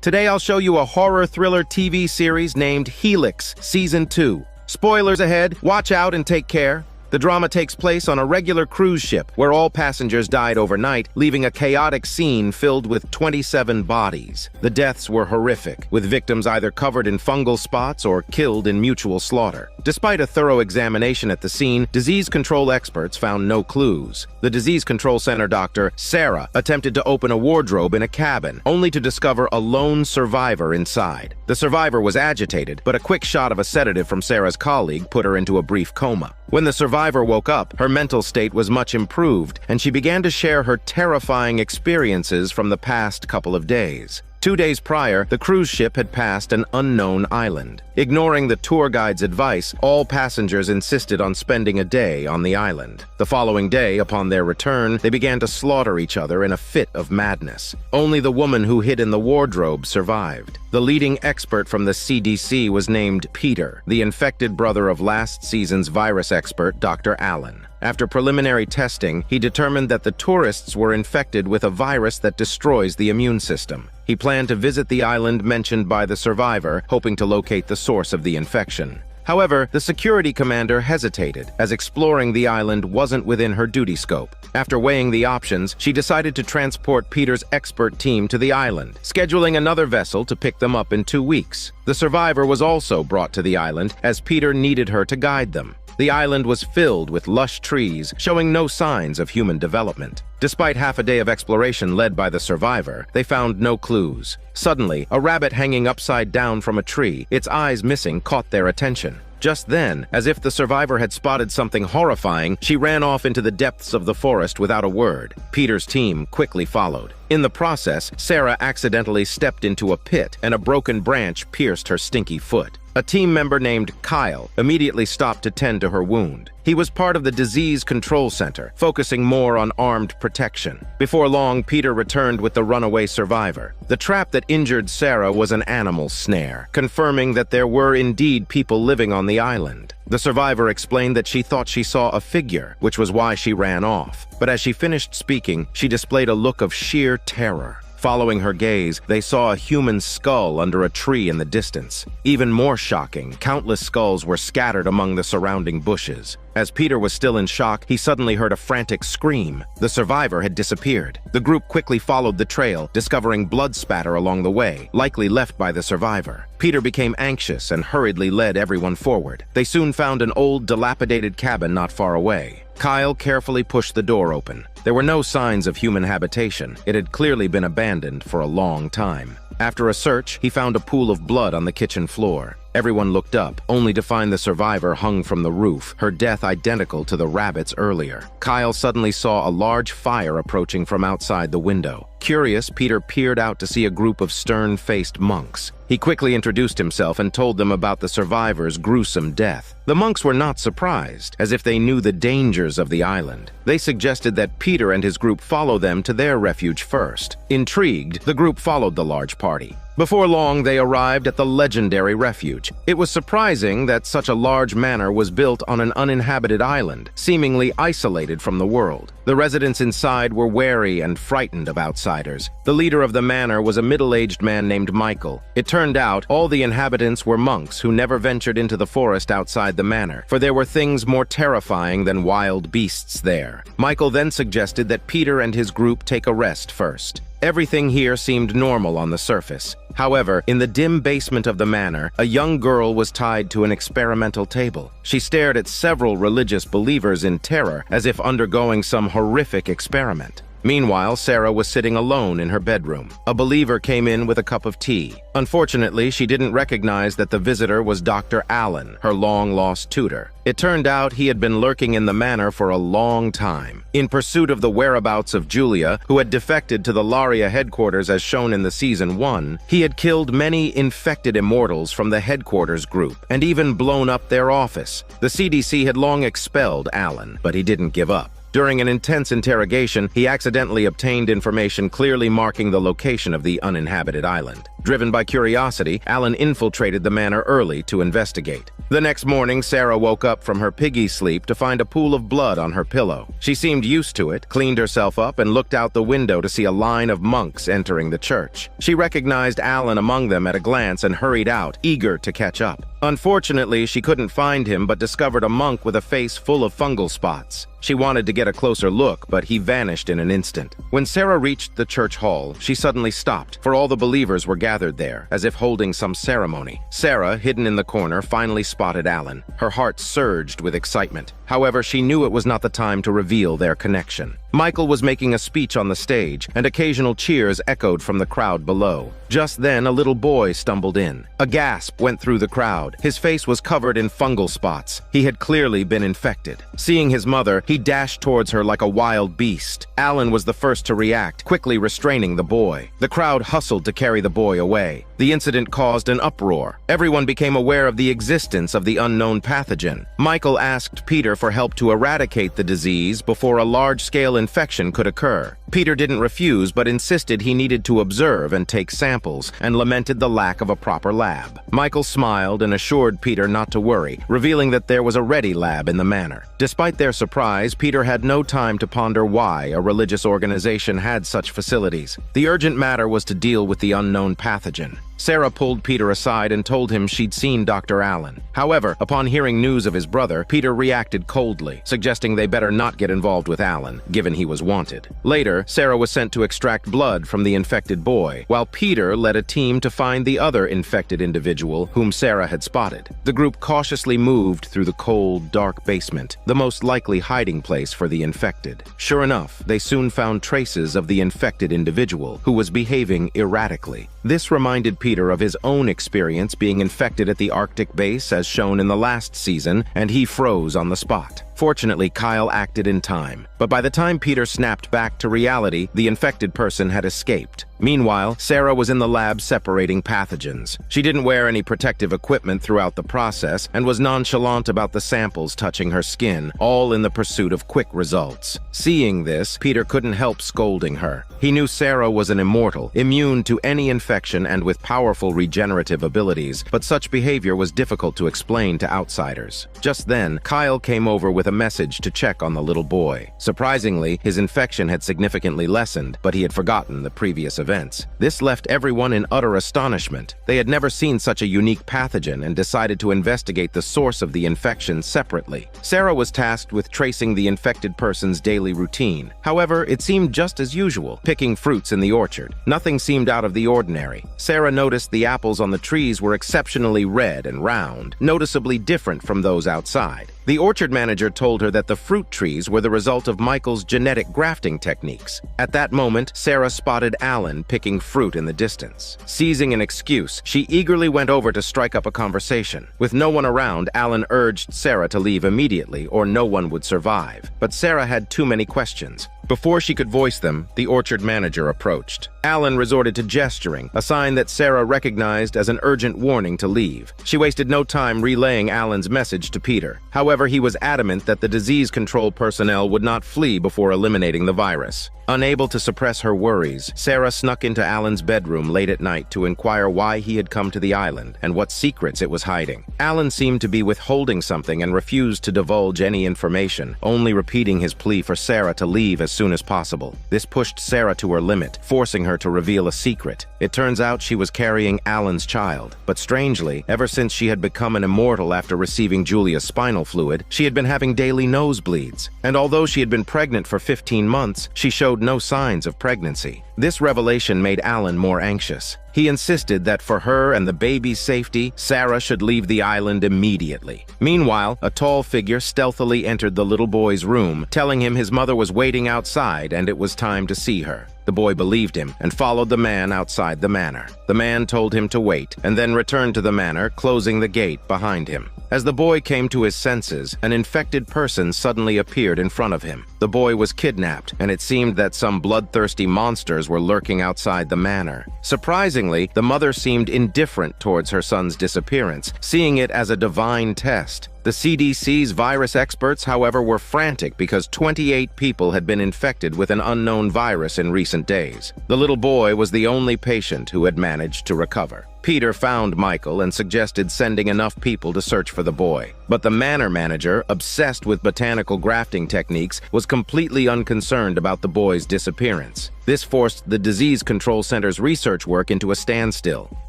Today I'll show you a horror thriller TV series named Helix Season 2. Spoilers ahead, watch out and take care. The drama takes place on a regular cruise ship where all passengers died overnight, leaving a chaotic scene filled with 27 bodies. The deaths were horrific, with victims either covered in fungal spots or killed in mutual slaughter. Despite a thorough examination at the scene, disease control experts found no clues. The disease control center doctor, Sarah, attempted to open a wardrobe in a cabin, only to discover a lone survivor inside. The survivor was agitated, but a quick shot of a sedative from Sarah's colleague put her into a brief coma. When the survivor woke up, her mental state was much improved, and she began to share her terrifying experiences from the past couple of days. 2 days prior, the cruise ship had passed an unknown island. Ignoring the tour guide's advice, all passengers insisted on spending a day on the island. The following day, upon their return, they began to slaughter each other in a fit of madness. Only the woman who hid in the wardrobe survived. The leading expert from the CDC was named Peter, the infected brother of last season's virus expert, Dr. Allen. After preliminary testing, he determined that the tourists were infected with a virus that destroys the immune system. He planned to visit the island mentioned by the survivor, hoping to locate the source of the infection. However, the security commander hesitated, as exploring the island wasn't within her duty scope. After weighing the options, she decided to transport Peter's expert team to the island, scheduling another vessel to pick them up in 2 weeks. The survivor was also brought to the island, as Peter needed her to guide them. The island was filled with lush trees, showing no signs of human development. Despite half a day of exploration led by the survivor, they found no clues. Suddenly, a rabbit hanging upside down from a tree, its eyes missing, caught their attention. Just then, as if the survivor had spotted something horrifying, she ran off into the depths of the forest without a word. Peter's team quickly followed. In the process, Sarah accidentally stepped into a pit, and a broken branch pierced her stinky foot. A team member named Kyle immediately stopped to tend to her wound. He was part of the disease control center, focusing more on armed protection. Before long, Peter returned with the runaway survivor. The trap that injured Sarah was an animal snare, confirming that there were indeed people living on the island. The survivor explained that she thought she saw a figure, which was why she ran off. But as she finished speaking, she displayed a look of sheer terror. Following her gaze, they saw a human skull under a tree in the distance. Even more shocking, countless skulls were scattered among the surrounding bushes. As Peter was still in shock, he suddenly heard a frantic scream. The survivor had disappeared. The group quickly followed the trail, discovering blood spatter along the way, likely left by the survivor. Peter became anxious and hurriedly led everyone forward. They soon found an old, dilapidated cabin not far away. Kyle carefully pushed the door open. There were no signs of human habitation. It had clearly been abandoned for a long time. After a search, he found a pool of blood on the kitchen floor. Everyone looked up, only to find the survivor hung from the roof, her death identical to the rabbit's earlier. Kyle suddenly saw a large fire approaching from outside the window. Curious, Peter peered out to see a group of stern-faced monks. He quickly introduced himself and told them about the survivor's gruesome death. The monks were not surprised, as if they knew the dangers of the island. They suggested that Peter and his group follow them to their refuge first. Intrigued, the group followed the large party. Before long, they arrived at the legendary refuge. It was surprising that such a large manor was built on an uninhabited island, seemingly isolated from the world. The residents inside were wary and frightened of outsiders. The leader of the manor was a middle-aged man named Michael. It turned out all the inhabitants were monks who never ventured into the forest outside the manor, for there were things more terrifying than wild beasts there. Michael then suggested that Peter and his group take a rest first. Everything here seemed normal on the surface. However, in the dim basement of the manor, a young girl was tied to an experimental table. She stared at several religious believers in terror, as if undergoing some horrific experiment. Meanwhile, Sarah was sitting alone in her bedroom. A believer came in with a cup of tea. Unfortunately, she didn't recognize that the visitor was Dr. Allen, her long-lost tutor. It turned out he had been lurking in the manor for a long time. In pursuit of the whereabouts of Julia, who had defected to the Laria headquarters as shown in the Season 1, he had killed many infected immortals from the headquarters group, and even blown up their office. The CDC had long expelled Allen, but he didn't give up. During an intense interrogation, he accidentally obtained information clearly marking the location of the uninhabited island. Driven by curiosity, Alan infiltrated the manor early to investigate. The next morning, Sarah woke up from her piggy sleep to find a pool of blood on her pillow. She seemed used to it, cleaned herself up, and looked out the window to see a line of monks entering the church. She recognized Alan among them at a glance and hurried out, eager to catch up. Unfortunately, she couldn't find him but discovered a monk with a face full of fungal spots. She wanted to get a closer look, but he vanished in an instant. When Sarah reached the church hall, she suddenly stopped, for all the believers were gathered there, as if holding some ceremony. Sarah, hidden in the corner, finally spotted Alan. Her heart surged with excitement. However, she knew it was not the time to reveal their connection. Michael was making a speech on the stage, and occasional cheers echoed from the crowd below. Just then, a little boy stumbled in. A gasp went through the crowd. His face was covered in fungal spots. He had clearly been infected. Seeing his mother, he dashed towards her like a wild beast. Alan was the first to react, quickly restraining the boy. The crowd hustled to carry the boy away. The incident caused an uproar. Everyone became aware of the existence of the unknown pathogen. Michael asked Peter for help to eradicate the disease before a large-scale infection could occur. Peter didn't refuse, but insisted he needed to observe and take samples, and lamented the lack of a proper lab. Michael smiled and assured Peter not to worry, revealing that there was a ready lab in the manor. Despite their surprise, Peter had no time to ponder why a religious organization had such facilities. The urgent matter was to deal with the unknown pathogen. Sarah pulled Peter aside and told him she'd seen Dr. Allen. However, upon hearing news of his brother, Peter reacted coldly, suggesting they better not get involved with Allen, given he was wanted. Later, Sarah was sent to extract blood from the infected boy, while Peter led a team to find the other infected individual whom Sarah had spotted. The group cautiously moved through the cold, dark basement, the most likely hiding place for the infected. Sure enough, they soon found traces of the infected individual, who was behaving erratically. This reminded Peter of his own experience being infected at the Arctic base as shown in the last season, and he froze on the spot. Fortunately, Kyle acted in time, but by the time Peter snapped back to reality, the infected person had escaped. Meanwhile, Sarah was in the lab separating pathogens. She didn't wear any protective equipment throughout the process and was nonchalant about the samples touching her skin, all in the pursuit of quick results. Seeing this, Peter couldn't help scolding her. He knew Sarah was an immortal, immune to any infection and with powerful regenerative abilities, but such behavior was difficult to explain to outsiders. Just then, Kyle came over with a message to check on the little boy. Surprisingly, his infection had significantly lessened, but he had forgotten the previous events. This left everyone in utter astonishment. They had never seen such a unique pathogen and decided to investigate the source of the infection separately. Sarah was tasked with tracing the infected person's daily routine. However, it seemed just as usual, picking fruits in the orchard. Nothing seemed out of the ordinary. Sarah noticed the apples on the trees were exceptionally red and round, noticeably different from those outside. The orchard manager told her that the fruit trees were the result of Michael's genetic grafting techniques. At that moment, Sarah spotted Alan picking fruit in the distance. Seizing an excuse, she eagerly went over to strike up a conversation. With no one around, Alan urged Sarah to leave immediately or no one would survive. But Sarah had too many questions. Before she could voice them, the orchard manager approached. Alan resorted to gesturing, a sign that Sarah recognized as an urgent warning to leave. She wasted no time relaying Alan's message to Peter. However, he was adamant that the disease control personnel would not flee before eliminating the virus. Unable to suppress her worries, Sarah snuck into Alan's bedroom late at night to inquire why he had come to the island and what secrets it was hiding. Alan seemed to be withholding something and refused to divulge any information, only repeating his plea for Sarah to leave as soon as possible. This pushed Sarah to her limit, forcing her to reveal a secret. It turns out she was carrying Alan's child, but strangely, ever since she had become an immortal after receiving Julia's spinal fluid, she had been having daily nosebleeds. And although she had been pregnant for 15 months, she showed no signs of pregnancy. This revelation made Alan more anxious. He insisted that for her and the baby's safety, Sarah should leave the island immediately. Meanwhile, a tall figure stealthily entered the little boy's room, telling him his mother was waiting outside and it was time to see her. The boy believed him and followed the man outside the manor. The man told him to wait and then returned to the manor, closing the gate behind him. As the boy came to his senses, an infected person suddenly appeared in front of him. The boy was kidnapped, and it seemed that some bloodthirsty monsters were lurking outside the manor. Surprisingly, the mother seemed indifferent towards her son's disappearance, seeing it as a divine test. The CDC's virus experts, however, were frantic because 28 people had been infected with an unknown virus in recent days. The little boy was the only patient who had managed to recover. Peter found Michael and suggested sending enough people to search for the boy. But the manor manager, obsessed with botanical grafting techniques, was completely unconcerned about the boy's disappearance. This forced the Disease Control Center's research work into a standstill.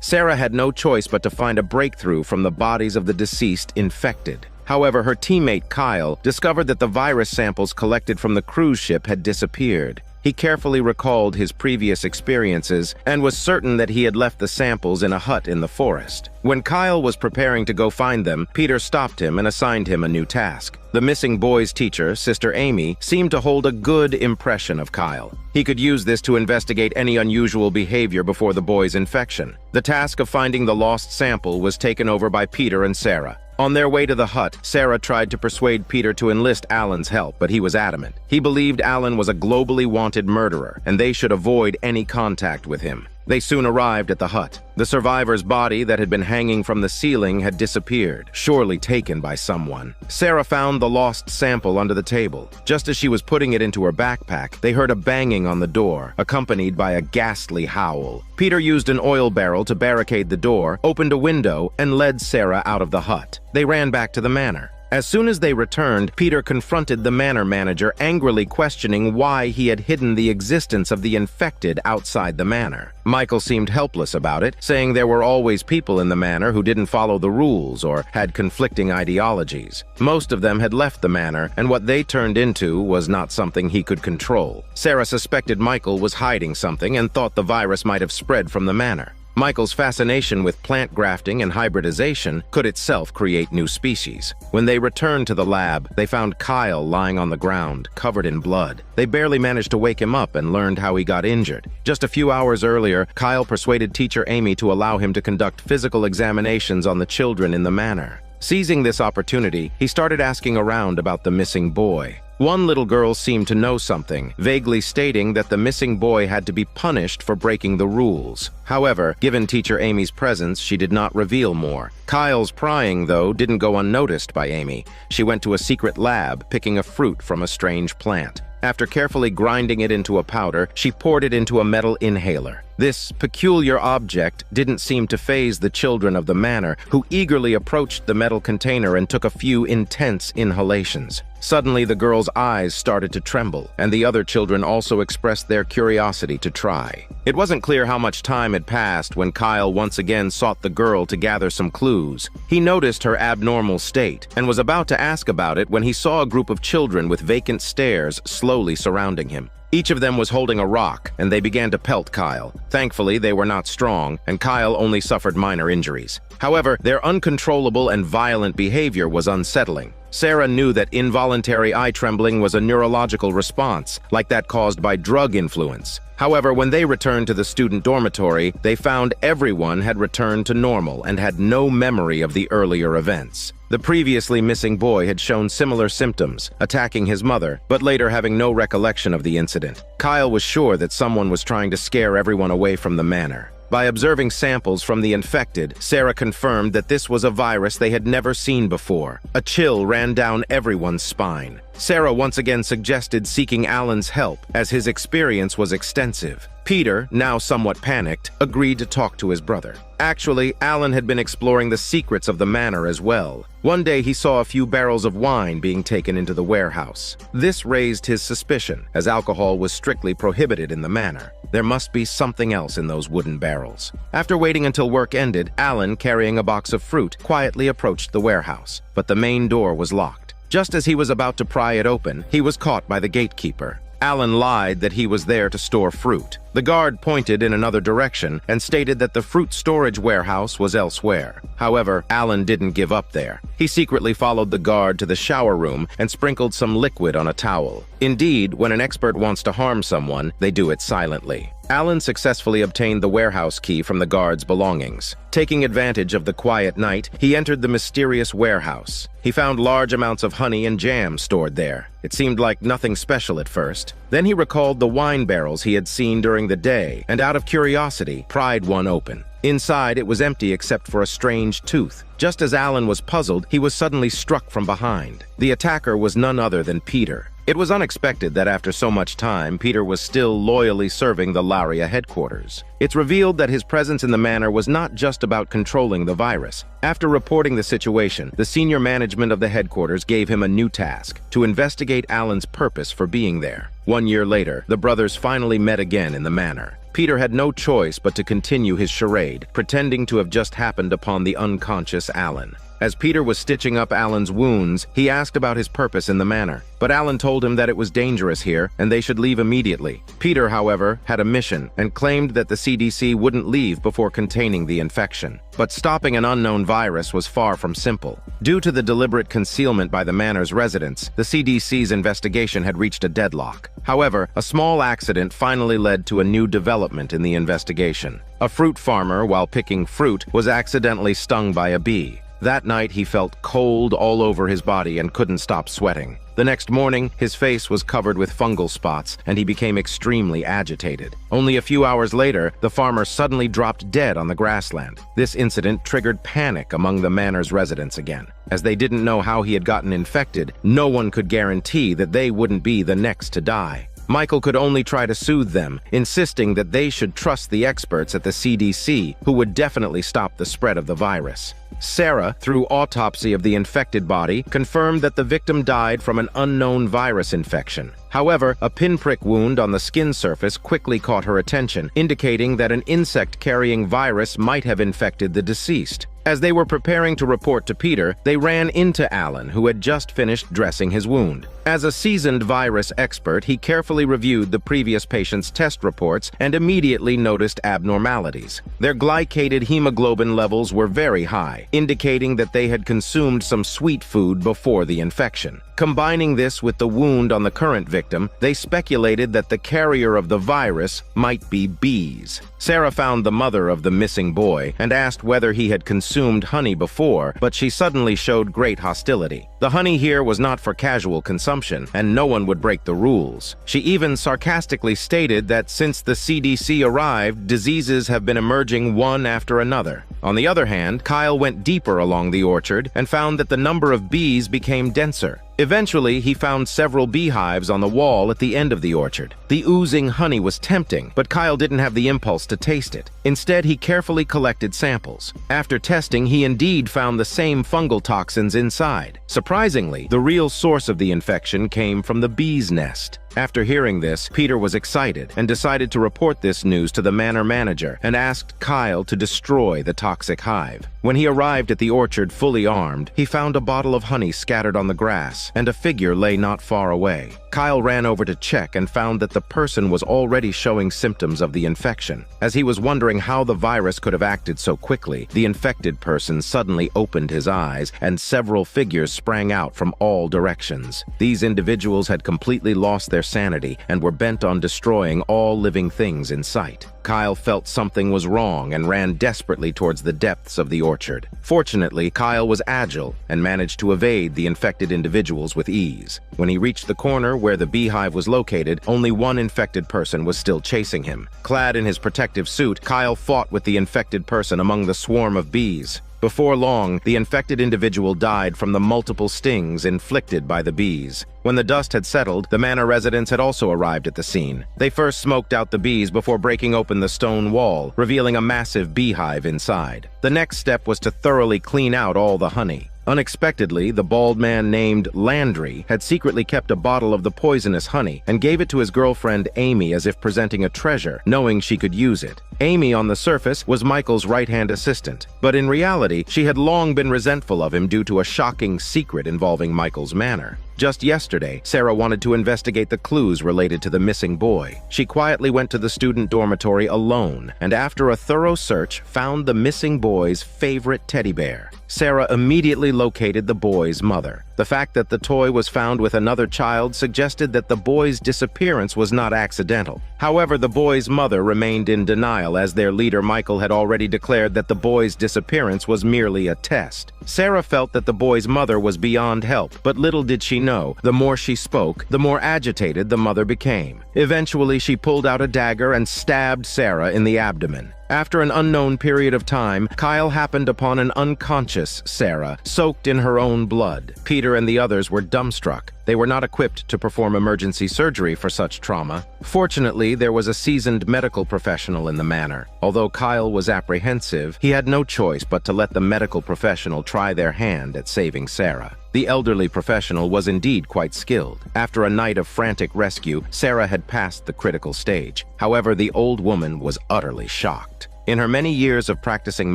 Sarah had no choice but to find a breakthrough from the bodies of the deceased infected. However, her teammate Kyle discovered that the virus samples collected from the cruise ship had disappeared. He carefully recalled his previous experiences and was certain that he had left the samples in a hut in the forest. When Kyle was preparing to go find them, Peter stopped him and assigned him a new task. The missing boy's teacher, Sister Amy, seemed to hold a good impression of Kyle. He could use this to investigate any unusual behavior before the boy's infection. The task of finding the lost sample was taken over by Peter and Sarah. On their way to the hut, Sarah tried to persuade Peter to enlist Alan's help, but he was adamant. He believed Alan was a globally wanted murderer, and they should avoid any contact with him. They soon arrived at the hut. The survivor's body that had been hanging from the ceiling had disappeared, surely taken by someone. Sarah found the lost sample under the table. Just as she was putting it into her backpack, they heard a banging on the door, accompanied by a ghastly howl. Peter used an oil barrel to barricade the door, opened a window, and led Sarah out of the hut. They ran back to the manor. As soon as they returned, Peter confronted the manor manager, angrily questioning why he had hidden the existence of the infected outside the manor. Michael seemed helpless about it, saying there were always people in the manor who didn't follow the rules or had conflicting ideologies. Most of them had left the manor, and what they turned into was not something he could control. Sarah suspected Michael was hiding something and thought the virus might have spread from the manor. Michael's fascination with plant grafting and hybridization could itself create new species. When they returned to the lab, they found Kyle lying on the ground, covered in blood. They barely managed to wake him up and learned how he got injured. Just a few hours earlier, Kyle persuaded teacher Amy to allow him to conduct physical examinations on the children in the manor. Seizing this opportunity, he started asking around about the missing boy. One little girl seemed to know something, vaguely stating that the missing boy had to be punished for breaking the rules. However, given teacher Amy's presence, she did not reveal more. Kyle's prying, though, didn't go unnoticed by Amy. She went to a secret lab, picking a fruit from a strange plant. After carefully grinding it into a powder, she poured it into a metal inhaler. This peculiar object didn't seem to faze the children of the manor, who eagerly approached the metal container and took a few intense inhalations. Suddenly, the girl's eyes started to tremble, and the other children also expressed their curiosity to try. It wasn't clear how much time had passed when Kyle once again sought the girl to gather some clues. He noticed her abnormal state and was about to ask about it when he saw a group of children with vacant stares slowly surrounding him. Each of them was holding a rock, and they began to pelt Kyle. Thankfully, they were not strong, and Kyle only suffered minor injuries. However, their uncontrollable and violent behavior was unsettling. Sarah knew that involuntary eye trembling was a neurological response, like that caused by drug influence. However, when they returned to the student dormitory, they found everyone had returned to normal and had no memory of the earlier events. The previously missing boy had shown similar symptoms, attacking his mother, but later having no recollection of the incident. Kyle was sure that someone was trying to scare everyone away from the manor. By observing samples from the infected, Sarah confirmed that this was a virus they had never seen before. A chill ran down everyone's spine. Sarah once again suggested seeking Alan's help, as his experience was extensive. Peter, now somewhat panicked, agreed to talk to his brother. Actually, Alan had been exploring the secrets of the manor as well. One day he saw a few barrels of wine being taken into the warehouse. This raised his suspicion, as alcohol was strictly prohibited in the manor. There must be something else in those wooden barrels. After waiting until work ended, Alan, carrying a box of fruit, quietly approached the warehouse, but the main door was locked. Just as he was about to pry it open, he was caught by the gatekeeper. Alan lied that he was there to store fruit. The guard pointed in another direction and stated that the fruit storage warehouse was elsewhere. However, Alan didn't give up there. He secretly followed the guard to the shower room and sprinkled some liquid on a towel. Indeed, when an expert wants to harm someone, they do it silently. Alan successfully obtained the warehouse key from the guard's belongings. Taking advantage of the quiet night, he entered the mysterious warehouse. He found large amounts of honey and jam stored there. It seemed like nothing special at first. Then he recalled the wine barrels he had seen during the day, and out of curiosity, pried one open. Inside, it was empty except for a strange tooth. Just as Alan was puzzled, he was suddenly struck from behind. The attacker was none other than Peter. It was unexpected that after so much time, Peter was still loyally serving the Laria headquarters. It's revealed that his presence in the manor was not just about controlling the virus. After reporting the situation, the senior management of the headquarters gave him a new task: to investigate Alan's purpose for being there. 1 year later, the brothers finally met again in the manor. Peter had no choice but to continue his charade, pretending to have just happened upon the unconscious Alan. As Peter was stitching up Alan's wounds, he asked about his purpose in the manor, but Alan told him that it was dangerous here and they should leave immediately. Peter, however, had a mission and claimed that the CDC wouldn't leave before containing the infection. But stopping an unknown virus was far from simple. Due to the deliberate concealment by the manor's residents, the CDC's investigation had reached a deadlock. However, a small accident finally led to a new development in the investigation. A fruit farmer, while picking fruit, was accidentally stung by a bee. That night, he felt cold all over his body and couldn't stop sweating. The next morning, his face was covered with fungal spots, and he became extremely agitated. Only a few hours later, the farmer suddenly dropped dead on the grassland. This incident triggered panic among the manor's residents again. As they didn't know how he had gotten infected, no one could guarantee that they wouldn't be the next to die. Michael could only try to soothe them, insisting that they should trust the experts at the CDC, who would definitely stop the spread of the virus. Sarah, through autopsy of the infected body, confirmed that the victim died from an unknown virus infection. However, a pinprick wound on the skin surface quickly caught her attention, indicating that an insect-carrying virus might have infected the deceased. As they were preparing to report to Peter, they ran into Alan, who had just finished dressing his wound. As a seasoned virus expert, he carefully reviewed the previous patient's test reports and immediately noticed abnormalities. Their glycated hemoglobin levels were very high, indicating that they had consumed some sweet food before the infection. Combining this with the wound on the current victim, they speculated that the carrier of the virus might be bees. Sarah found the mother of the missing boy and asked whether he had consumed honey before, but she suddenly showed great hostility. The honey here was not for casual consumption, and no one would break the rules. She even sarcastically stated that since the CDC arrived, diseases have been emerging one after another. On the other hand, Kyle went deeper along the orchard and found that the number of bees became denser. Eventually, he found several beehives on the wall at the end of the orchard. The oozing honey was tempting, but Kyle didn't have the impulse to taste it. Instead, he carefully collected samples. After testing, he indeed found the same fungal toxins inside. Surprisingly, the real source of the infection came from the bee's nest. After hearing this, Peter was excited and decided to report this news to the manor manager and asked Kyle to destroy the toxic hive. When he arrived at the orchard fully armed, he found a bottle of honey scattered on the grass, and a figure lay not far away. Kyle ran over to check and found that the person was already showing symptoms of the infection. As he was wondering how the virus could have acted so quickly, the infected person suddenly opened his eyes and several figures sprang out from all directions. These individuals had completely lost their sanity and were bent on destroying all living things in sight. Kyle felt something was wrong and ran desperately towards the depths of the orchard. Fortunately, Kyle was agile and managed to evade the infected individuals with ease. When he reached the corner where the beehive was located, only one infected person was still chasing him. Clad in his protective suit, Kyle fought with the infected person among the swarm of bees. Before long, the infected individual died from the multiple stings inflicted by the bees. When the dust had settled, the manor residents had also arrived at the scene. They first smoked out the bees before breaking open the stone wall, revealing a massive beehive inside. The next step was to thoroughly clean out all the honey. Unexpectedly, the bald man named Landry had secretly kept a bottle of the poisonous honey and gave it to his girlfriend Amy as if presenting a treasure, knowing she could use it. Amy, on the surface, was Michael's right-hand assistant, but in reality, she had long been resentful of him due to a shocking secret involving Michael's manor. Just yesterday, Sarah wanted to investigate the clues related to the missing boy. She quietly went to the student dormitory alone, and after a thorough search, found the missing boy's favorite teddy bear. Sarah immediately located the boy's mother. The fact that the toy was found with another child suggested that the boy's disappearance was not accidental. However, the boy's mother remained in denial as their leader Michael had already declared that the boy's disappearance was merely a test. Sarah felt that the boy's mother was beyond help, but little did she know, the more she spoke, the more agitated the mother became. Eventually, she pulled out a dagger and stabbed Sarah in the abdomen. After an unknown period of time, Kyle happened upon an unconscious Sarah, soaked in her own blood. Peter and the others were dumbstruck. They were not equipped to perform emergency surgery for such trauma. Fortunately, there was a seasoned medical professional in the manor. Although Kyle was apprehensive, he had no choice but to let the medical professional try their hand at saving Sarah. The elderly professional was indeed quite skilled. After a night of frantic rescue, Sarah had passed the critical stage. However, the old woman was utterly shocked. In her many years of practicing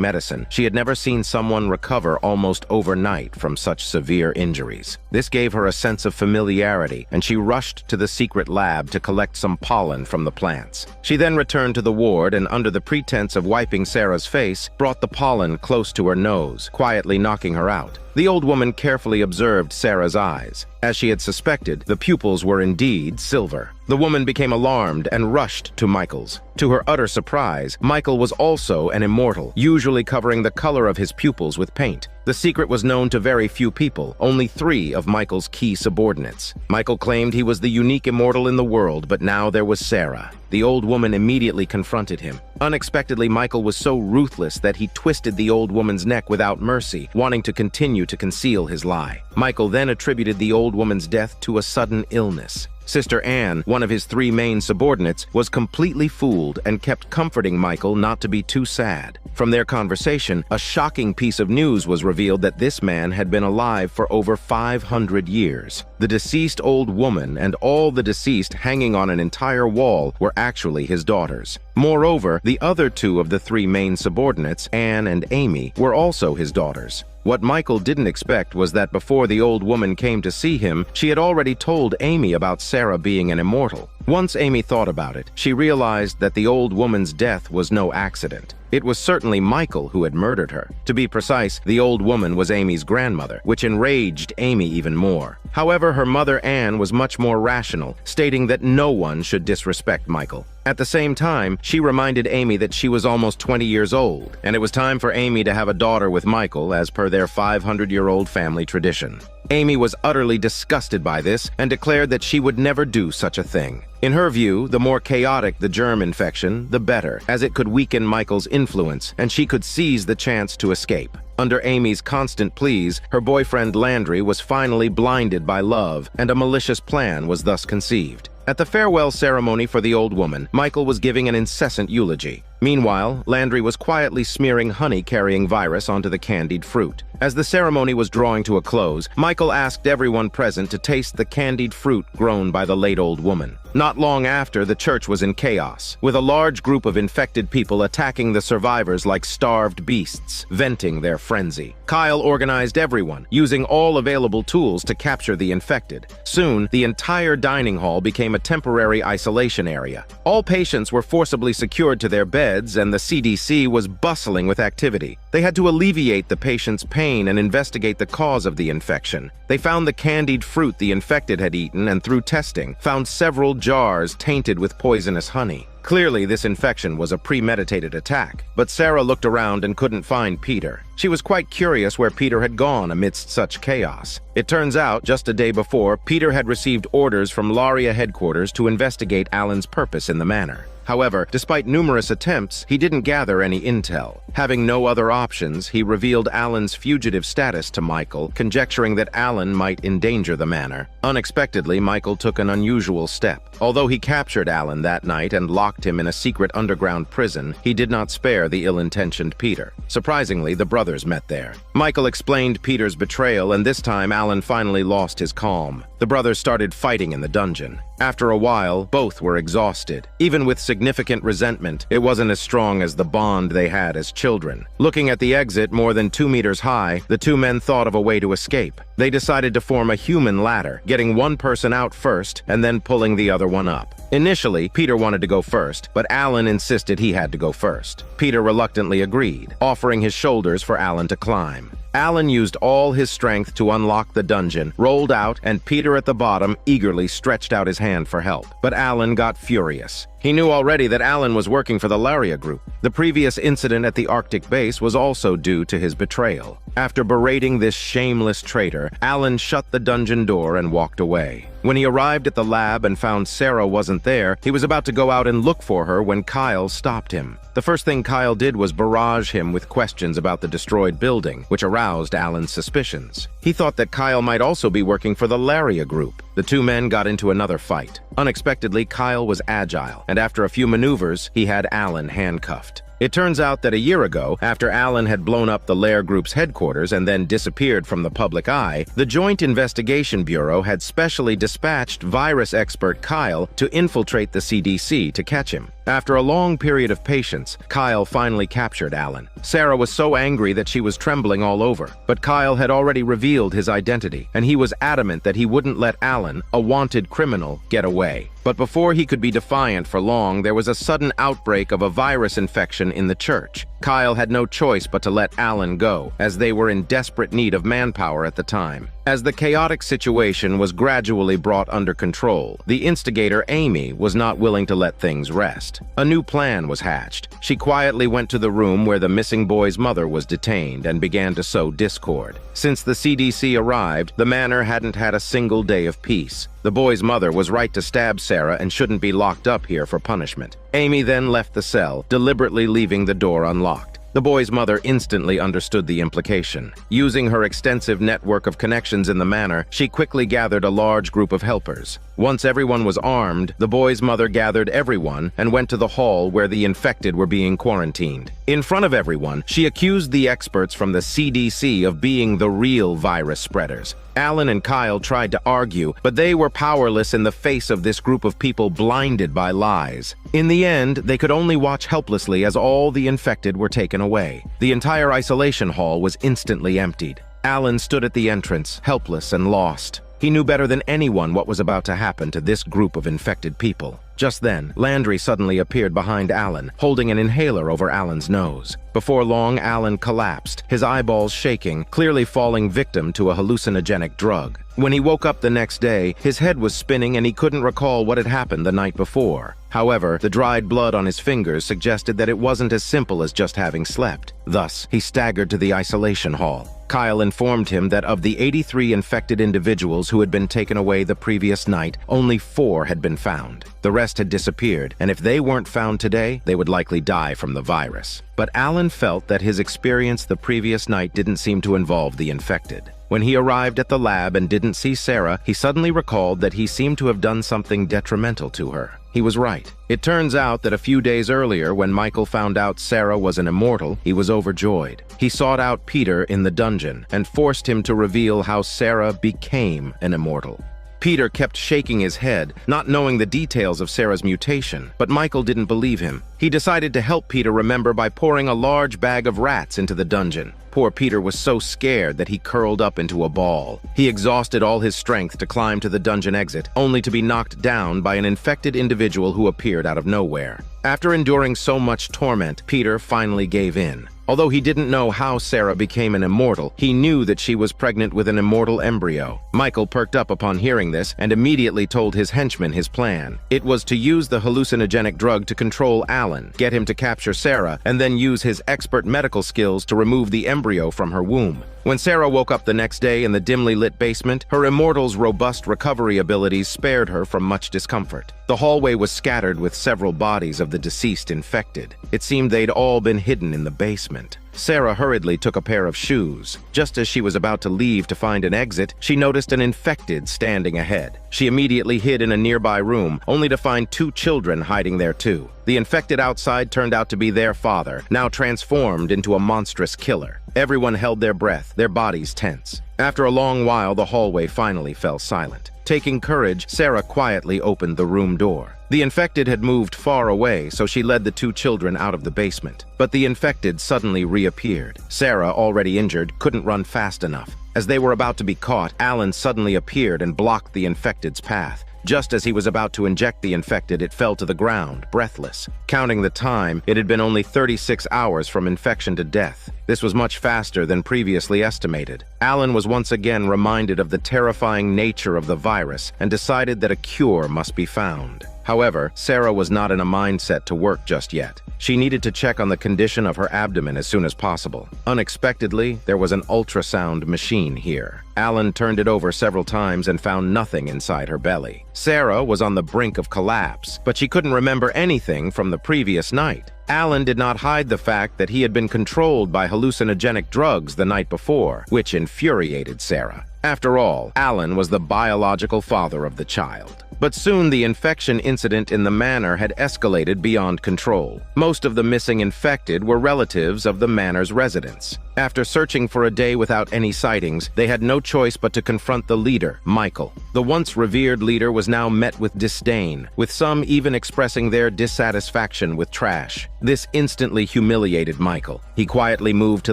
medicine, she had never seen someone recover almost overnight from such severe injuries. This gave her a sense of familiarity, and she rushed to the secret lab to collect some pollen from the plants. She then returned to the ward and, under the pretense of wiping Sarah's face, brought the pollen close to her nose, quietly knocking her out. The old woman carefully observed Sarah's eyes. As she had suspected, the pupils were indeed silver. The woman became alarmed and rushed to Michael's. To her utter surprise, Michael was also an immortal, usually covering the color of his pupils with paint. The secret was known to very few people, only 3 of Michael's key subordinates. Michael claimed he was the unique immortal in the world, but now there was Sarah. The old woman immediately confronted him. Unexpectedly, Michael was so ruthless that he twisted the old woman's neck without mercy, wanting to continue to conceal his lie. Michael then attributed the old woman's death to a sudden illness. Sister Anne, one of his 3 main subordinates, was completely fooled and kept comforting Michael not to be too sad. From their conversation, a shocking piece of news was revealed that this man had been alive for over 500 years. The deceased old woman and all the deceased hanging on an entire wall were actually his daughters. Moreover, the other 2 of the 3 main subordinates, Anne and Amy, were also his daughters. What Michael didn't expect was that before the old woman came to see him, she had already told Amy about Sarah being an immortal. Once Amy thought about it, she realized that the old woman's death was no accident. It was certainly Michael who had murdered her. To be precise, the old woman was Amy's grandmother, which enraged Amy even more. However, her mother Anne was much more rational, stating that no one should disrespect Michael. At the same time, she reminded Amy that she was almost 20 years old, and it was time for Amy to have a daughter with Michael as per their 500-year-old family tradition. Amy was utterly disgusted by this and declared that she would never do such a thing. In her view, the more chaotic the germ infection, the better, as it could weaken Michael's influence, and she could seize the chance to escape. Under Amy's constant pleas, her boyfriend Landry was finally blinded by love, and a malicious plan was thus conceived. At the farewell ceremony for the old woman, Michael was giving an incessant eulogy. Meanwhile, Landry was quietly smearing honey-carrying virus onto the candied fruit. As the ceremony was drawing to a close, Michael asked everyone present to taste the candied fruit grown by the late old woman. Not long after, the church was in chaos, with a large group of infected people attacking the survivors like starved beasts, venting their frenzy. Kyle organized everyone, using all available tools to capture the infected. Soon, the entire dining hall became a temporary isolation area. All patients were forcibly secured to their beds, and the CDC was bustling with activity. They had to alleviate the patient's pain and investigate the cause of the infection. They found the candied fruit the infected had eaten and, through testing, found several jars tainted with poisonous honey. Clearly, this infection was a premeditated attack, but Sarah looked around and couldn't find Peter. She was quite curious where Peter had gone amidst such chaos. It turns out, just a day before, Peter had received orders from Laria headquarters to investigate Alan's purpose in the manor. However, despite numerous attempts, he didn't gather any intel. Having no other options, he revealed Alan's fugitive status to Michael, conjecturing that Alan might endanger the manor. Unexpectedly, Michael took an unusual step. Although he captured Alan that night and locked him in a secret underground prison, he did not spare the ill-intentioned Peter. Surprisingly, the brothers met there. Michael explained Peter's betrayal, and this time Alan finally lost his calm. The brothers started fighting in the dungeon. After a while, both were exhausted. Even with significant resentment, it wasn't as strong as the bond they had as children. Looking at the exit more than 2 meters high, the 2 men thought of a way to escape. They decided to form a human ladder, getting one person out first and then pulling the other one up. Initially, Peter wanted to go first, but Alan insisted he had to go first. Peter reluctantly agreed, offering his shoulders for Alan to climb. Alan used all his strength to unlock the dungeon, rolled out, and Peter at the bottom eagerly stretched out his hand for help. But Alan got furious. He knew already that Alan was working for the Laria group. The previous incident at the Arctic base was also due to his betrayal. After berating this shameless traitor, Alan shut the dungeon door and walked away. When he arrived at the lab and found Sarah wasn't there, he was about to go out and look for her when Kyle stopped him. The first thing Kyle did was barrage him with questions about the destroyed building, which aroused Alan's suspicions. He thought that Kyle might also be working for the Laria group. The two men got into another fight. Unexpectedly, Kyle was agile, and after a few maneuvers, he had Alan handcuffed. It turns out that a year ago, after Alan had blown up the Lair Group's headquarters and then disappeared from the public eye, the Joint Investigation Bureau had specially dispatched virus expert Kyle to infiltrate the CDC to catch him. After a long period of patience, Kyle finally captured Alan. Sarah was so angry that she was trembling all over, but Kyle had already revealed his identity, and he was adamant that he wouldn't let Alan, a wanted criminal, get away. But before he could be defiant for long, there was a sudden outbreak of a virus infection in the church. Kyle had no choice but to let Alan go, as they were in desperate need of manpower at the time. As the chaotic situation was gradually brought under control, the instigator, Amy, was not willing to let things rest. A new plan was hatched. She quietly went to the room where the missing boy's mother was detained and began to sow discord. Since the CDC arrived, the manor hadn't had a single day of peace. The boy's mother was right to stab Sarah and shouldn't be locked up here for punishment. Amy then left the cell, deliberately leaving the door unlocked. The boy's mother instantly understood the implication. Using her extensive network of connections in the manor, she quickly gathered a large group of helpers. Once everyone was armed, the boy's mother gathered everyone and went to the hall where the infected were being quarantined. In front of everyone, she accused the experts from the CDC of being the real virus spreaders. Alan and Kyle tried to argue, but they were powerless in the face of this group of people blinded by lies. In the end, they could only watch helplessly as all the infected were taken away. The entire isolation hall was instantly emptied. Alan stood at the entrance, helpless and lost. He knew better than anyone what was about to happen to this group of infected people. Just then, Landry suddenly appeared behind Alan, holding an inhaler over Alan's nose. Before long, Alan collapsed, his eyeballs shaking, clearly falling victim to a hallucinogenic drug. When he woke up the next day, his head was spinning and he couldn't recall what had happened the night before. However, the dried blood on his fingers suggested that it wasn't as simple as just having slept. Thus, he staggered to the isolation hall. Kyle informed him that of the 83 infected individuals who had been taken away the previous night, only 4 had been found. The rest had disappeared, and if they weren't found today, they would likely die from the virus. But Alan felt that his experience the previous night didn't seem to involve the infected. When he arrived at the lab and didn't see Sarah, he suddenly recalled that he seemed to have done something detrimental to her. He was right. It turns out that a few days earlier, when Michael found out Sarah was an immortal, he was overjoyed. He sought out Peter in the dungeon and forced him to reveal how Sarah became an immortal. Peter kept shaking his head, not knowing the details of Sarah's mutation, but Michael didn't believe him. He decided to help Peter remember by pouring a large bag of rats into the dungeon. Poor Peter was so scared that he curled up into a ball. He exhausted all his strength to climb to the dungeon exit, only to be knocked down by an infected individual who appeared out of nowhere. After enduring so much torment, Peter finally gave in. Although he didn't know how Sarah became an immortal, he knew that she was pregnant with an immortal embryo. Michael perked up upon hearing this and immediately told his henchmen his plan. It was to use the hallucinogenic drug to control Alan, get him to capture Sarah, and then use his expert medical skills to remove the embryo from her womb. When Sarah woke up the next day in the dimly lit basement, her immortal's robust recovery abilities spared her from much discomfort. The hallway was scattered with several bodies of the deceased infected. It seemed they'd all been hidden in the basement. Sarah hurriedly took a pair of shoes. Just as she was about to leave to find an exit, she noticed an infected standing ahead. She immediately hid in a nearby room, only to find 2 children hiding there too. The infected outside turned out to be their father, now transformed into a monstrous killer. Everyone held their breath, their bodies tense. After a long while, the hallway finally fell silent. Taking courage, Sarah quietly opened the room door. The infected had moved far away, so she led the 2 children out of the basement. But the infected suddenly reappeared. Sarah, already injured, couldn't run fast enough. As they were about to be caught, Alan suddenly appeared and blocked the infected's path. Just as he was about to inject the infected, it fell to the ground, breathless. Counting the time, it had been only 36 hours from infection to death. This was much faster than previously estimated. Alan was once again reminded of the terrifying nature of the virus and decided that a cure must be found. However, Sarah was not in a mindset to work just yet. She needed to check on the condition of her abdomen as soon as possible. Unexpectedly, there was an ultrasound machine here. Alan turned it over several times and found nothing inside her belly. Sarah was on the brink of collapse, but she couldn't remember anything from the previous night. Alan did not hide the fact that he had been controlled by hallucinogenic drugs the night before, which infuriated Sarah. After all, Alan was the biological father of the child. But soon the infection incident in the manor had escalated beyond control. Most of the missing infected were relatives of the manor's residents. After searching for a day without any sightings, they had no choice but to confront the leader, Michael. The once revered leader was now met with disdain, with some even expressing their dissatisfaction with trash. This instantly humiliated Michael. He quietly moved to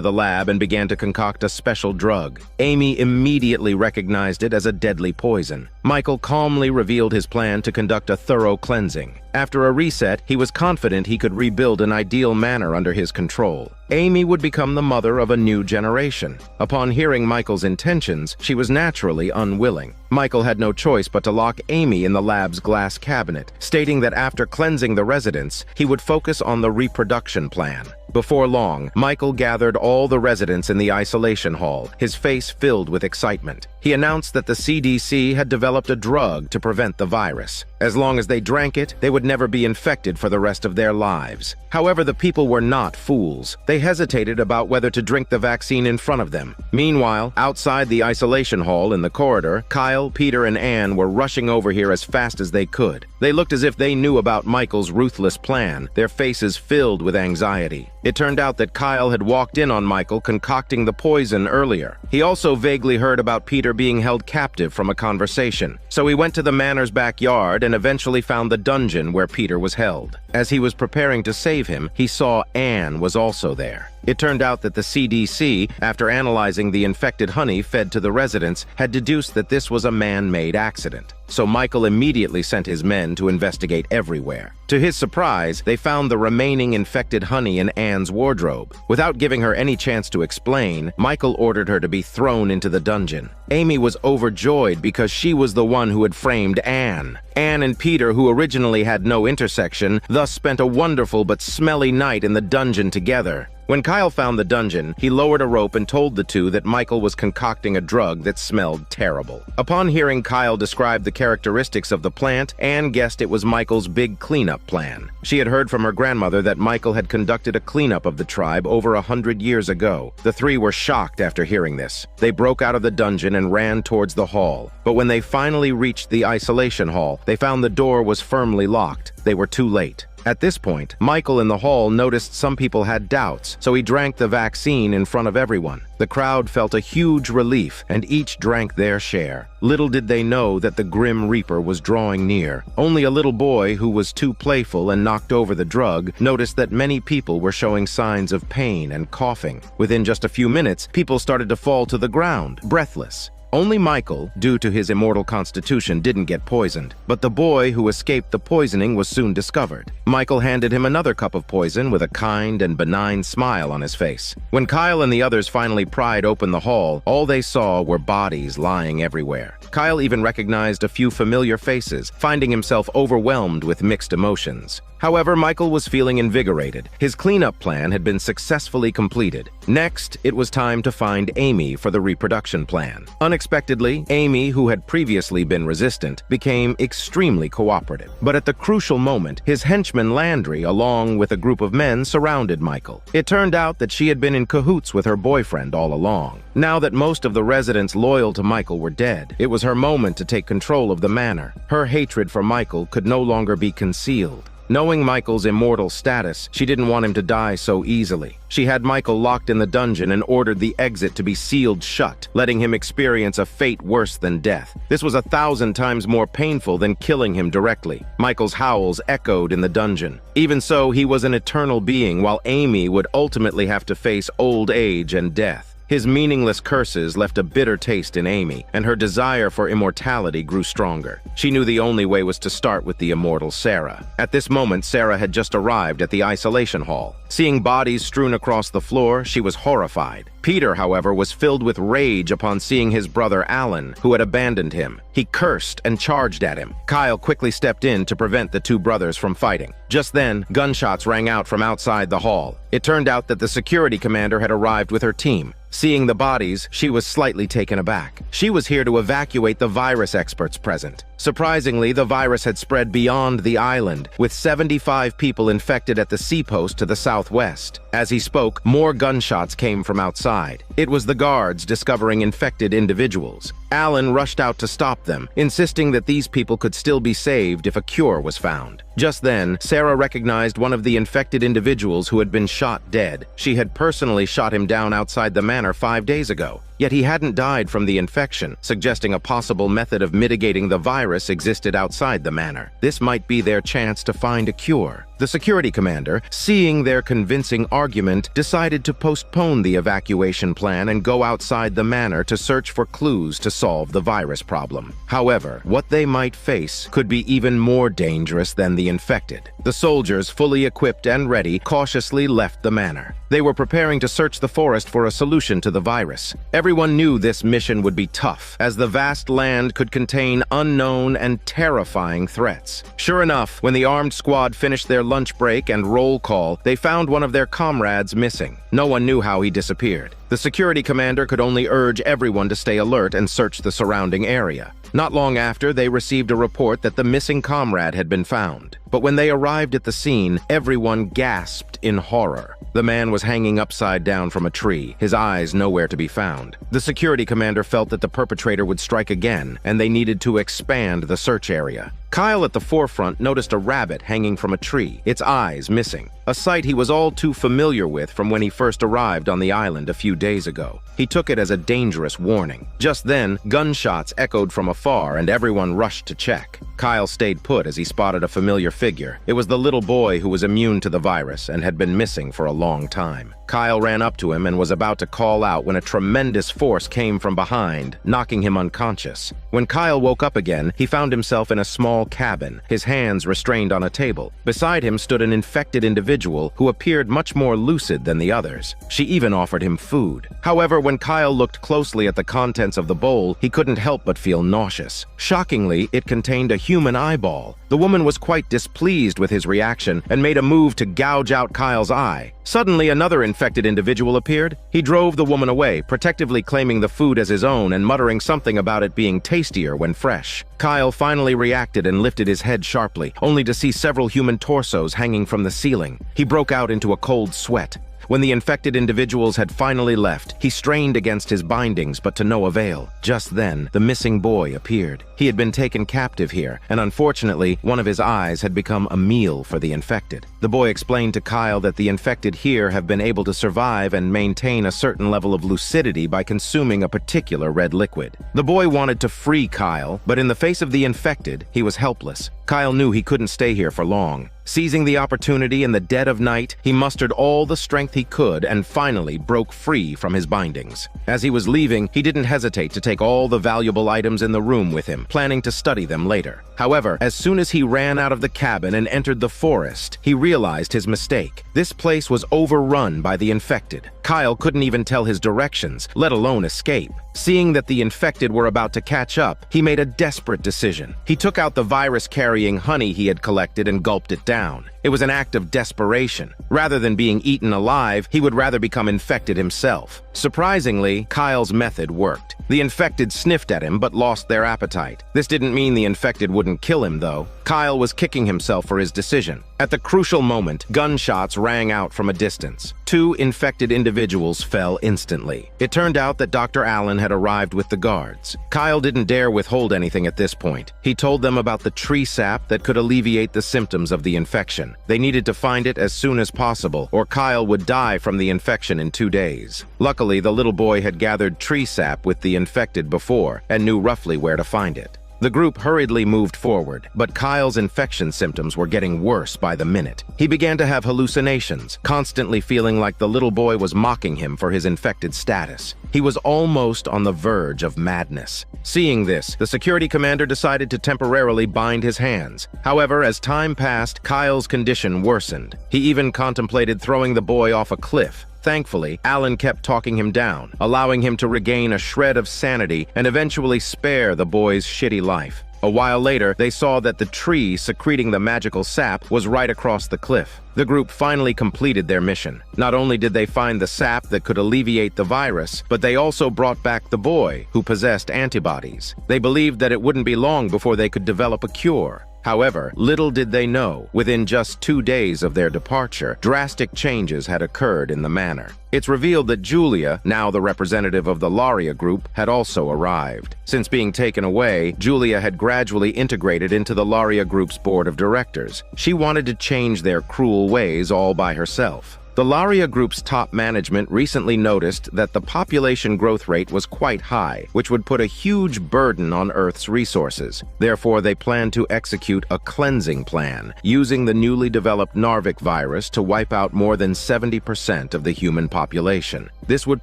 the lab and began to concoct a special drug. Amy immediately recognized it as a deadly poison. Michael calmly revealed his plan to conduct a thorough cleansing. After a reset, he was confident he could rebuild an ideal manor under his control. Amy would become the mother of a new generation. Upon hearing Michael's intentions, she was naturally unwilling. Michael had no choice but to lock Amy in the lab's glass cabinet, stating that after cleansing the residents, he would focus on the reproduction plan. Before long, Michael gathered all the residents in the isolation hall, his face filled with excitement. He announced that the CDC had developed a drug to prevent the virus. As long as they drank it, they would never be infected for the rest of their lives. However, the people were not fools. They hesitated about whether to drink the vaccine in front of them. Meanwhile, outside the isolation hall in the corridor, Kyle, Peter, and Anne were rushing over here as fast as they could. They looked as if they knew about Michael's ruthless plan, their faces filled with anxiety. It turned out that Kyle had walked in on Michael concocting the poison earlier. He also vaguely heard about Peter being held captive from a conversation. So he went to the manor's backyard and eventually found the dungeon where Peter was held. As he was preparing to save him, he saw Anne was also there. It turned out that the CDC, after analyzing the infected honey fed to the residents, had deduced that this was a man-made accident. So Michael immediately sent his men to investigate everywhere. To his surprise, they found the remaining infected honey in Anne's wardrobe. Without giving her any chance to explain, Michael ordered her to be thrown into the dungeon. Amy was overjoyed because she was the one who had framed Anne. Anne and Peter, who originally had no intersection, thus spent a wonderful but smelly night in the dungeon together. When Kyle found the dungeon, he lowered a rope and told the two that Michael was concocting a drug that smelled terrible. Upon hearing Kyle describe the characteristics of the plant, Anne guessed it was Michael's big cleanup plan. She had heard from her grandmother that Michael had conducted a cleanup of the tribe over 100 years ago. The three were shocked after hearing this. They broke out of the dungeon and ran towards the hall. But when they finally reached the isolation hall, they found the door was firmly locked. They were too late. At this point, Michael in the hall noticed some people had doubts, so he drank the vaccine in front of everyone. The crowd felt a huge relief, and each drank their share. Little did they know that the Grim Reaper was drawing near. Only a little boy who was too playful and knocked over the drug noticed that many people were showing signs of pain and coughing. Within just a few minutes, people started to fall to the ground, breathless. Only Michael, due to his immortal constitution, didn't get poisoned, but the boy who escaped the poisoning was soon discovered. Michael handed him another cup of poison with a kind and benign smile on his face. When Kyle and the others finally pried open the hall, all they saw were bodies lying everywhere. Kyle even recognized a few familiar faces, finding himself overwhelmed with mixed emotions. However, Michael was feeling invigorated. His cleanup plan had been successfully completed. Next, it was time to find Amy for the reproduction plan. Unexpectedly, Amy, who had previously been resistant, became extremely cooperative. But at the crucial moment, his henchman Landry, along with a group of men, surrounded Michael. It turned out that she had been in cahoots with her boyfriend all along. Now that most of the residents loyal to Michael were dead, it was her moment to take control of the manor. Her hatred for Michael could no longer be concealed. Knowing Michael's immortal status, she didn't want him to die so easily. She had Michael locked in the dungeon and ordered the exit to be sealed shut, letting him experience a fate worse than death. This was 1,000 times more painful than killing him directly. Michael's howls echoed in the dungeon. Even so, he was an eternal being, while Amy would ultimately have to face old age and death. His meaningless curses left a bitter taste in Amy, and her desire for immortality grew stronger. She knew the only way was to start with the immortal Sarah. At this moment, Sarah had just arrived at the isolation hall. Seeing bodies strewn across the floor, she was horrified. Peter, however, was filled with rage upon seeing his brother Alan, who had abandoned him. He cursed and charged at him. Kyle quickly stepped in to prevent the two brothers from fighting. Just then, gunshots rang out from outside the hall. It turned out that the security commander had arrived with her team. Seeing the bodies, she was slightly taken aback. She was here to evacuate the virus experts present. Surprisingly, the virus had spread beyond the island, with 75 people infected at the seapost to the southwest. As he spoke, more gunshots came from outside. It was the guards discovering infected individuals. Alan rushed out to stop them, insisting that these people could still be saved if a cure was found. Just then, Sarah recognized one of the infected individuals who had been shot dead. She had personally shot him down outside the manor 5 days ago. Yet he hadn't died from the infection, suggesting a possible method of mitigating the virus existed outside the manor. This might be their chance to find a cure. The security commander, seeing their convincing argument, decided to postpone the evacuation plan and go outside the manor to search for clues to solve the virus problem. However, what they might face could be even more dangerous than the infected. The soldiers, fully equipped and ready, cautiously left the manor. They were preparing to search the forest for a solution to the virus. Everyone knew this mission would be tough, as the vast land could contain unknown and terrifying threats. Sure enough, when the armed squad finished their lunch break and roll call, they found one of their comrades missing. No one knew how he disappeared. The security commander could only urge everyone to stay alert and search the surrounding area. Not long after, they received a report that the missing comrade had been found. But when they arrived at the scene, everyone gasped in horror. The man was hanging upside down from a tree, his eyes nowhere to be found. The security commander felt that the perpetrator would strike again, and they needed to expand the search area. Kyle at the forefront noticed a rabbit hanging from a tree, its eyes missing, a sight he was all too familiar with from when he first arrived on the island a few days ago. He took it as a dangerous warning. Just then, gunshots echoed from afar and everyone rushed to check. Kyle stayed put as he spotted a familiar figure. It was the little boy who was immune to the virus and had been missing for a long time. Kyle ran up to him and was about to call out when a tremendous force came from behind, knocking him unconscious. When Kyle woke up again, he found himself in a small cabin, his hands restrained on a table. Beside him stood an infected individual who appeared much more lucid than the others. She even offered him food. However, when Kyle looked closely at the contents of the bowl, he couldn't help but feel nauseous. Shockingly, it contained a human eyeball. The woman was quite displeased with his reaction and made a move to gouge out Kyle's eye. Suddenly, another infected individual appeared. He drove the woman away, protectively claiming the food as his own and muttering something about it being tastier when fresh. Kyle finally reacted and lifted his head sharply, only to see several human torsos hanging from the ceiling. He broke out into a cold sweat. When the infected individuals had finally left, he strained against his bindings, but to no avail. Just then, the missing boy appeared. He had been taken captive here, and unfortunately, one of his eyes had become a meal for the infected. The boy explained to Kyle that the infected here have been able to survive and maintain a certain level of lucidity by consuming a particular red liquid. The boy wanted to free Kyle, but in the face of the infected, he was helpless. Kyle knew he couldn't stay here for long. Seizing the opportunity in the dead of night, he mustered all the strength he could and finally broke free from his bindings. As he was leaving, he didn't hesitate to take all the valuable items in the room with him, planning to study them later. However, as soon as he ran out of the cabin and entered the forest, he realized his mistake. This place was overrun by the infected. Kyle couldn't even tell his directions, let alone escape. Seeing that the infected were about to catch up, he made a desperate decision. He took out the virus-carrying honey he had collected and gulped it down. It was an act of desperation. Rather than being eaten alive, he would rather become infected himself. Surprisingly, Kyle's method worked. The infected sniffed at him but lost their appetite. This didn't mean the infected wouldn't kill him, though. Kyle was kicking himself for his decision. At the crucial moment, gunshots rang out from a distance. 2 infected individuals fell instantly. It turned out that Dr. Allen had arrived with the guards. Kyle didn't dare withhold anything at this point. He told them about the tree sap that could alleviate the symptoms of the infection. They needed to find it as soon as possible, or Kyle would die from the infection in 2 days. Luckily, the little boy had gathered tree sap with the infected before and knew roughly where to find it. The group hurriedly moved forward, but Kyle's infection symptoms were getting worse by the minute. He began to have hallucinations, constantly feeling like the little boy was mocking him for his infected status. He was almost on the verge of madness. Seeing this, the security commander decided to temporarily bind his hands. However, as time passed, Kyle's condition worsened. He even contemplated throwing the boy off a cliff. Thankfully, Alan kept talking him down, allowing him to regain a shred of sanity and eventually spare the boy's shitty life. A while later, they saw that the tree secreting the magical sap was right across the cliff. The group finally completed their mission. Not only did they find the sap that could alleviate the virus, but they also brought back the boy, who possessed antibodies. They believed that it wouldn't be long before they could develop a cure. However, little did they know, within just 2 days of their departure, drastic changes had occurred in the manor. It's revealed that Julia, now the representative of the Laria group, had also arrived. Since being taken away, Julia had gradually integrated into the Laria group's board of directors. She wanted to change their cruel ways all by herself. The Laria Group's top management recently noticed that the population growth rate was quite high, which would put a huge burden on Earth's resources. Therefore, they planned to execute a cleansing plan, using the newly developed Narvik virus to wipe out more than 70% of the human population. This would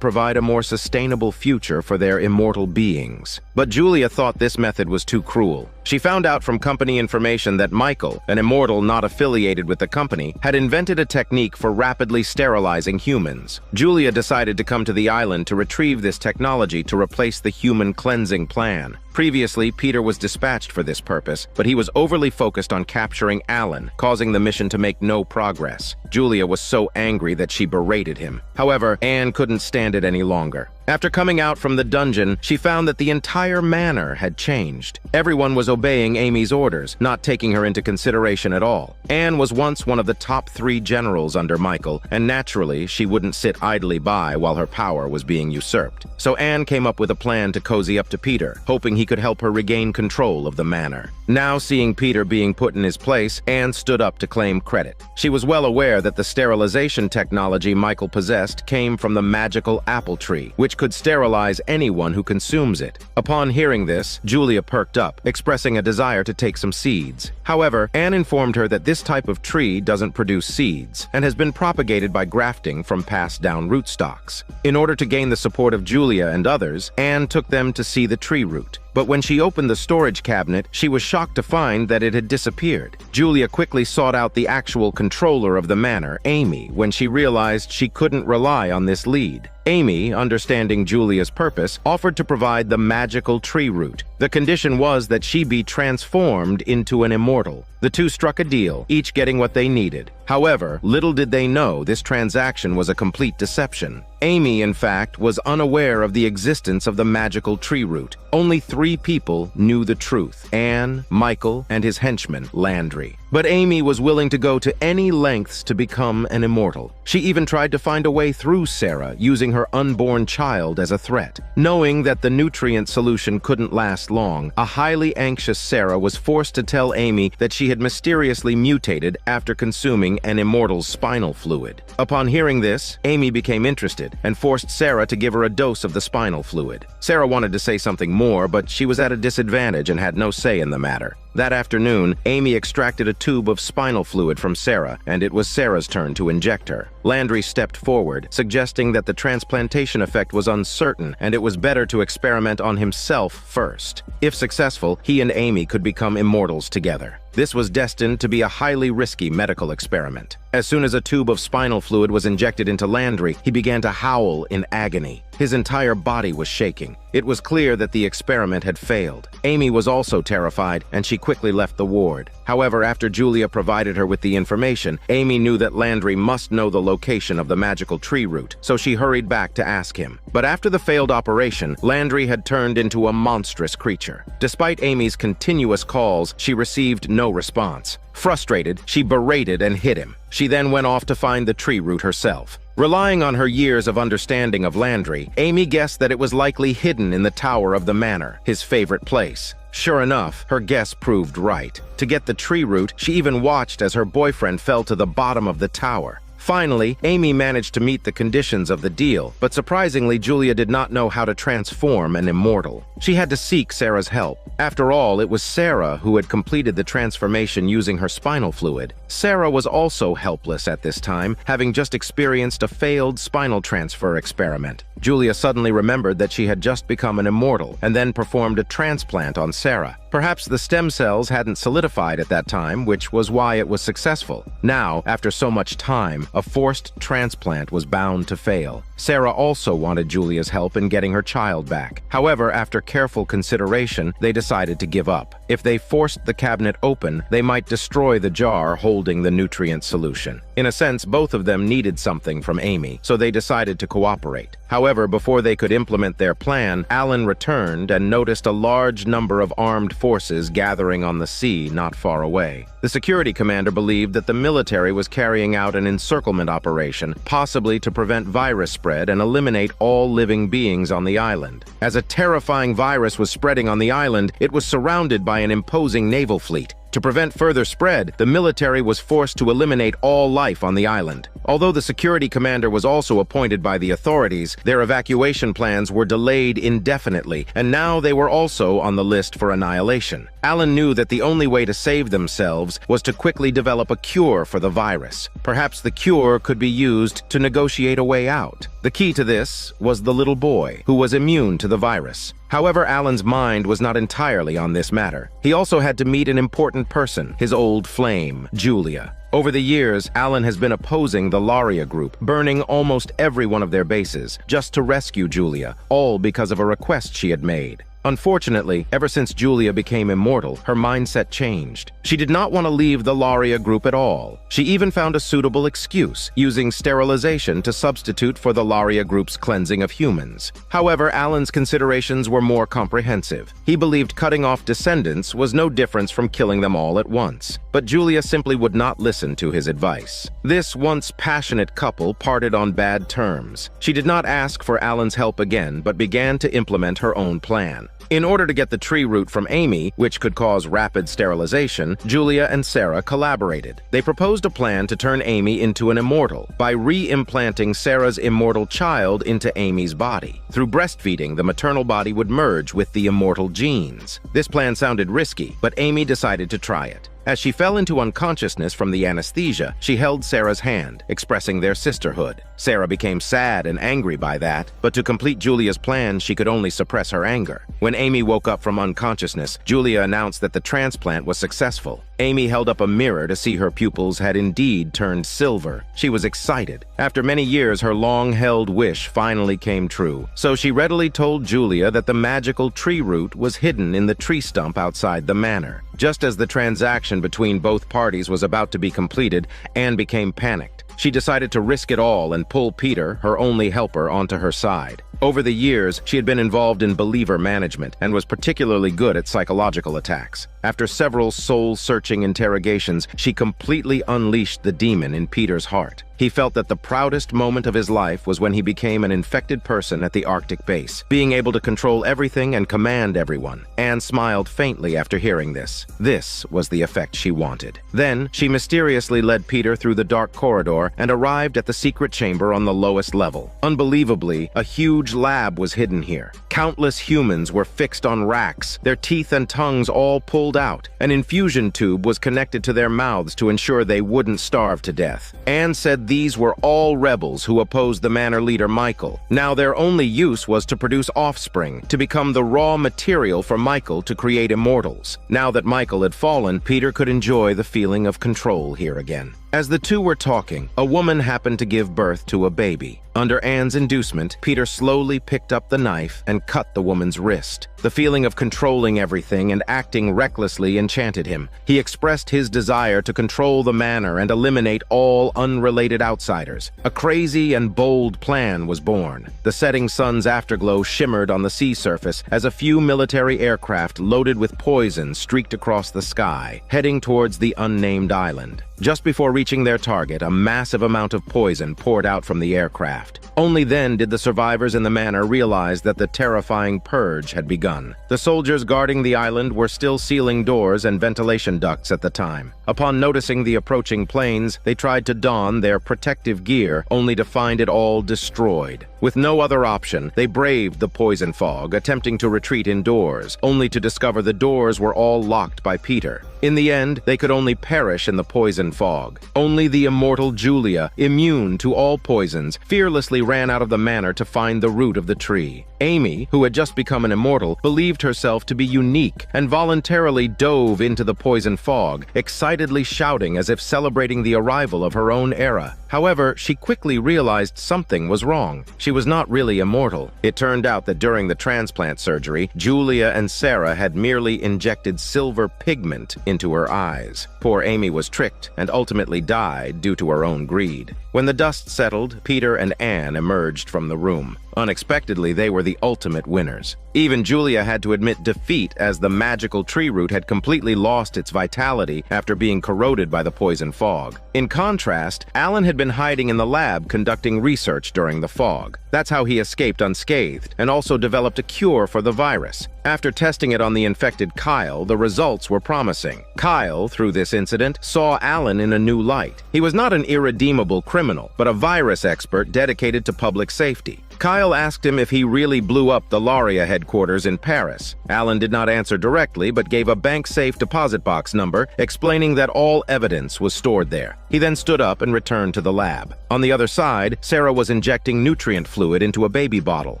provide a more sustainable future for their immortal beings. But Julia thought this method was too cruel. She found out from company information that Michael, an immortal not affiliated with the company, had invented a technique for rapidly sterilizing humans. Julia decided to come to the island to retrieve this technology to replace the human cleansing plan. Previously, Peter was dispatched for this purpose, but he was overly focused on capturing Alan, causing the mission to make no progress. Julia was so angry that she berated him. However, Anne couldn't stand it any longer. After coming out from the dungeon, she found that the entire manor had changed. Everyone was obeying Amy's orders, not taking her into consideration at all. Anne was once one of the top 3 generals under Michael, and naturally, she wouldn't sit idly by while her power was being usurped. So Anne came up with a plan to cozy up to Peter, hoping he could help her regain control of the manor. Now seeing Peter being put in his place, Anne stood up to claim credit. She was well aware that the sterilization technology Michael possessed came from the magical apple tree, which could sterilize anyone who consumes it. Upon hearing this, Julia perked up, expressing a desire to take some seeds. However, Anne informed her that this type of tree doesn't produce seeds and has been propagated by grafting from passed down rootstocks. In order to gain the support of Julia and others, Anne took them to see the tree root. But when she opened the storage cabinet, she was shocked to find that it had disappeared. Julia quickly sought out the actual controller of the manor, Amy, when she realized she couldn't rely on this lead. Amy, understanding Julia's purpose, offered to provide the magical tree root. The condition was that she be transformed into an immortal. The two struck a deal, each getting what they needed. However, little did they know this transaction was a complete deception. Amy, in fact, was unaware of the existence of the magical tree root. Only 3 people knew the truth: Anne, Michael, and his henchman, Landry. But Amy was willing to go to any lengths to become an immortal. She even tried to find a way through Sarah, using her unborn child as a threat. Knowing that the nutrient solution couldn't last long, a highly anxious Sarah was forced to tell Amy that she had mysteriously mutated after consuming an immortal's spinal fluid. Upon hearing this, Amy became interested and forced Sarah to give her a dose of the spinal fluid. Sarah wanted to say something more, but she was at a disadvantage and had no say in the matter. That afternoon, Amy extracted a tube of spinal fluid from Sarah, and it was Sarah's turn to inject her. Landry stepped forward, suggesting that the transplantation effect was uncertain and it was better to experiment on himself first. If successful, he and Amy could become immortals together. This was destined to be a highly risky medical experiment. As soon as a tube of spinal fluid was injected into Landry, he began to howl in agony. His entire body was shaking. It was clear that the experiment had failed. Amy was also terrified, and she quickly left the ward. However, after Julia provided her with the information, Amy knew that Landry must know the location of the magical tree root, so she hurried back to ask him. But after the failed operation, Landry had turned into a monstrous creature. Despite Amy's continuous calls, she received no response. Frustrated, she berated and hit him. She then went off to find the tree root herself. Relying on her years of understanding of Landry, Amy guessed that it was likely hidden in the tower of the manor, his favorite place. Sure enough, her guess proved right. To get the tree root, she even watched as her boyfriend fell to the bottom of the tower. Finally, Amy managed to meet the conditions of the deal, but surprisingly, Julia did not know how to transform an immortal. She had to seek Sarah's help. After all, it was Sarah who had completed the transformation using her spinal fluid. Sarah was also helpless at this time, having just experienced a failed spinal transfer experiment. Julia suddenly remembered that she had just become an immortal and then performed a transplant on Sarah. Perhaps the stem cells hadn't solidified at that time, which was why it was successful. Now, after so much time, a forced transplant was bound to fail. Sarah also wanted Julia's help in getting her child back. However, after careful consideration, they decided to give up. If they forced the cabinet open, they might destroy the jar holding the nutrient solution. In a sense, both of them needed something from Amy, so they decided to cooperate. However, before they could implement their plan, Alan returned and noticed a large number of armed forces gathering on the sea not far away. The security commander believed that the military was carrying out an encirclement operation, possibly to prevent virus spread and eliminate all living beings on the island. As a terrifying virus was spreading on the island, it was surrounded by an imposing naval fleet. To prevent further spread, the military was forced to eliminate all life on the island. Although the security commander was also appointed by the authorities, their evacuation plans were delayed indefinitely, and now they were also on the list for annihilation. Alan knew that the only way to save themselves was to quickly develop a cure for the virus. Perhaps the cure could be used to negotiate a way out. The key to this was the little boy, who was immune to the virus. However, Alan's mind was not entirely on this matter. He also had to meet an important person, his old flame, Julia. Over the years, Alan has been opposing the Laria group, burning almost every one of their bases, just to rescue Julia, all because of a request she had made. Unfortunately, ever since Julia became immortal, her mindset changed. She did not want to leave the Laria group at all. She even found a suitable excuse, using sterilization to substitute for the Laria group's cleansing of humans. However, Alan's considerations were more comprehensive. He believed cutting off descendants was no difference from killing them all at once. But Julia simply would not listen to his advice. This once passionate couple parted on bad terms. She did not ask for Alan's help again, but began to implement her own plan. In order to get the tree root from Amy, which could cause rapid sterilization, Julia and Sarah collaborated. They proposed a plan to turn Amy into an immortal by re-implanting Sarah's immortal child into Amy's body. Through breastfeeding, the maternal body would merge with the immortal genes. This plan sounded risky, but Amy decided to try it. As she fell into unconsciousness from the anesthesia, she held Sarah's hand, expressing their sisterhood. Sarah became sad and angry by that, but to complete Julia's plan, she could only suppress her anger. When Amy woke up from unconsciousness, Julia announced that the transplant was successful. Amy held up a mirror to see her pupils had indeed turned silver. She was excited. After many years, her long-held wish finally came true. So she readily told Julia that the magical tree root was hidden in the tree stump outside the manor. Just as the transaction between both parties was about to be completed, Anne became panicked. She decided to risk it all and pull Peter, her only helper, onto her side. Over the years, she had been involved in believer management and was particularly good at psychological attacks. After several soul-searching interrogations, she completely unleashed the demon in Peter's heart. He felt that the proudest moment of his life was when he became an infected person at the Arctic base, being able to control everything and command everyone. Anne smiled faintly after hearing this. This was the effect she wanted. Then, she mysteriously led Peter through the dark corridor and arrived at the secret chamber on the lowest level. Unbelievably, a huge lab was hidden here. Countless humans were fixed on racks, their teeth and tongues all pulled out. An infusion tube was connected to their mouths to ensure they wouldn't starve to death. Anne said these were all rebels who opposed the manor leader Michael. Now their only use was to produce offspring, to become the raw material for Michael to create immortals. Now that Michael had fallen, Peter could enjoy the feeling of control here again. As the two were talking, a woman happened to give birth to a baby. Under Anne's inducement, Peter slowly picked up the knife and cut the woman's wrist. The feeling of controlling everything and acting recklessly enchanted him. He expressed his desire to control the manor and eliminate all unrelated outsiders. A crazy and bold plan was born. The setting sun's afterglow shimmered on the sea surface as a few military aircraft loaded with poison streaked across the sky, heading towards the unnamed island. Just before reaching their target, a massive amount of poison poured out from the aircraft. Only then did the survivors in the manor realize that the terrifying purge had begun. begun. The soldiers guarding the island were still sealing doors and ventilation ducts at the time. Upon noticing the approaching planes, they tried to don their protective gear, only to find it all destroyed. With no other option, they braved the poison fog, attempting to retreat indoors, only to discover the doors were all locked by Peter. In the end, they could only perish in the poison fog. Only the immortal Julia, immune to all poisons, fearlessly ran out of the manor to find the root of the tree. Amy, who had just become an immortal, believed herself to be unique and voluntarily dove into the poison fog, excitedly shouting as if celebrating the arrival of her own era. However, she quickly realized something was wrong. She was not really immortal. It turned out that during the transplant surgery, Julia and Sarah had merely injected silver pigment into her eyes. Poor Amy was tricked and ultimately died due to her own greed. When the dust settled, Peter and Anne emerged from the room. Unexpectedly, they were the ultimate winners. Even Julia had to admit defeat as the magical tree root had completely lost its vitality after being corroded by the poison fog. In contrast, Alan had been hiding in the lab conducting research during the fog. That's how he escaped unscathed and also developed a cure for the virus. After testing it on the infected Kyle, the results were promising. Kyle, through this incident, saw Alan in a new light. He was not an irredeemable criminal, but a virus expert dedicated to public safety. Kyle asked him if he really blew up the Laria headquarters in Paris. Alan did not answer directly, but gave a bank-safe deposit box number, explaining that all evidence was stored there. He then stood up and returned to the lab. On the other side, Sarah was injecting nutrient fluid into a baby bottle,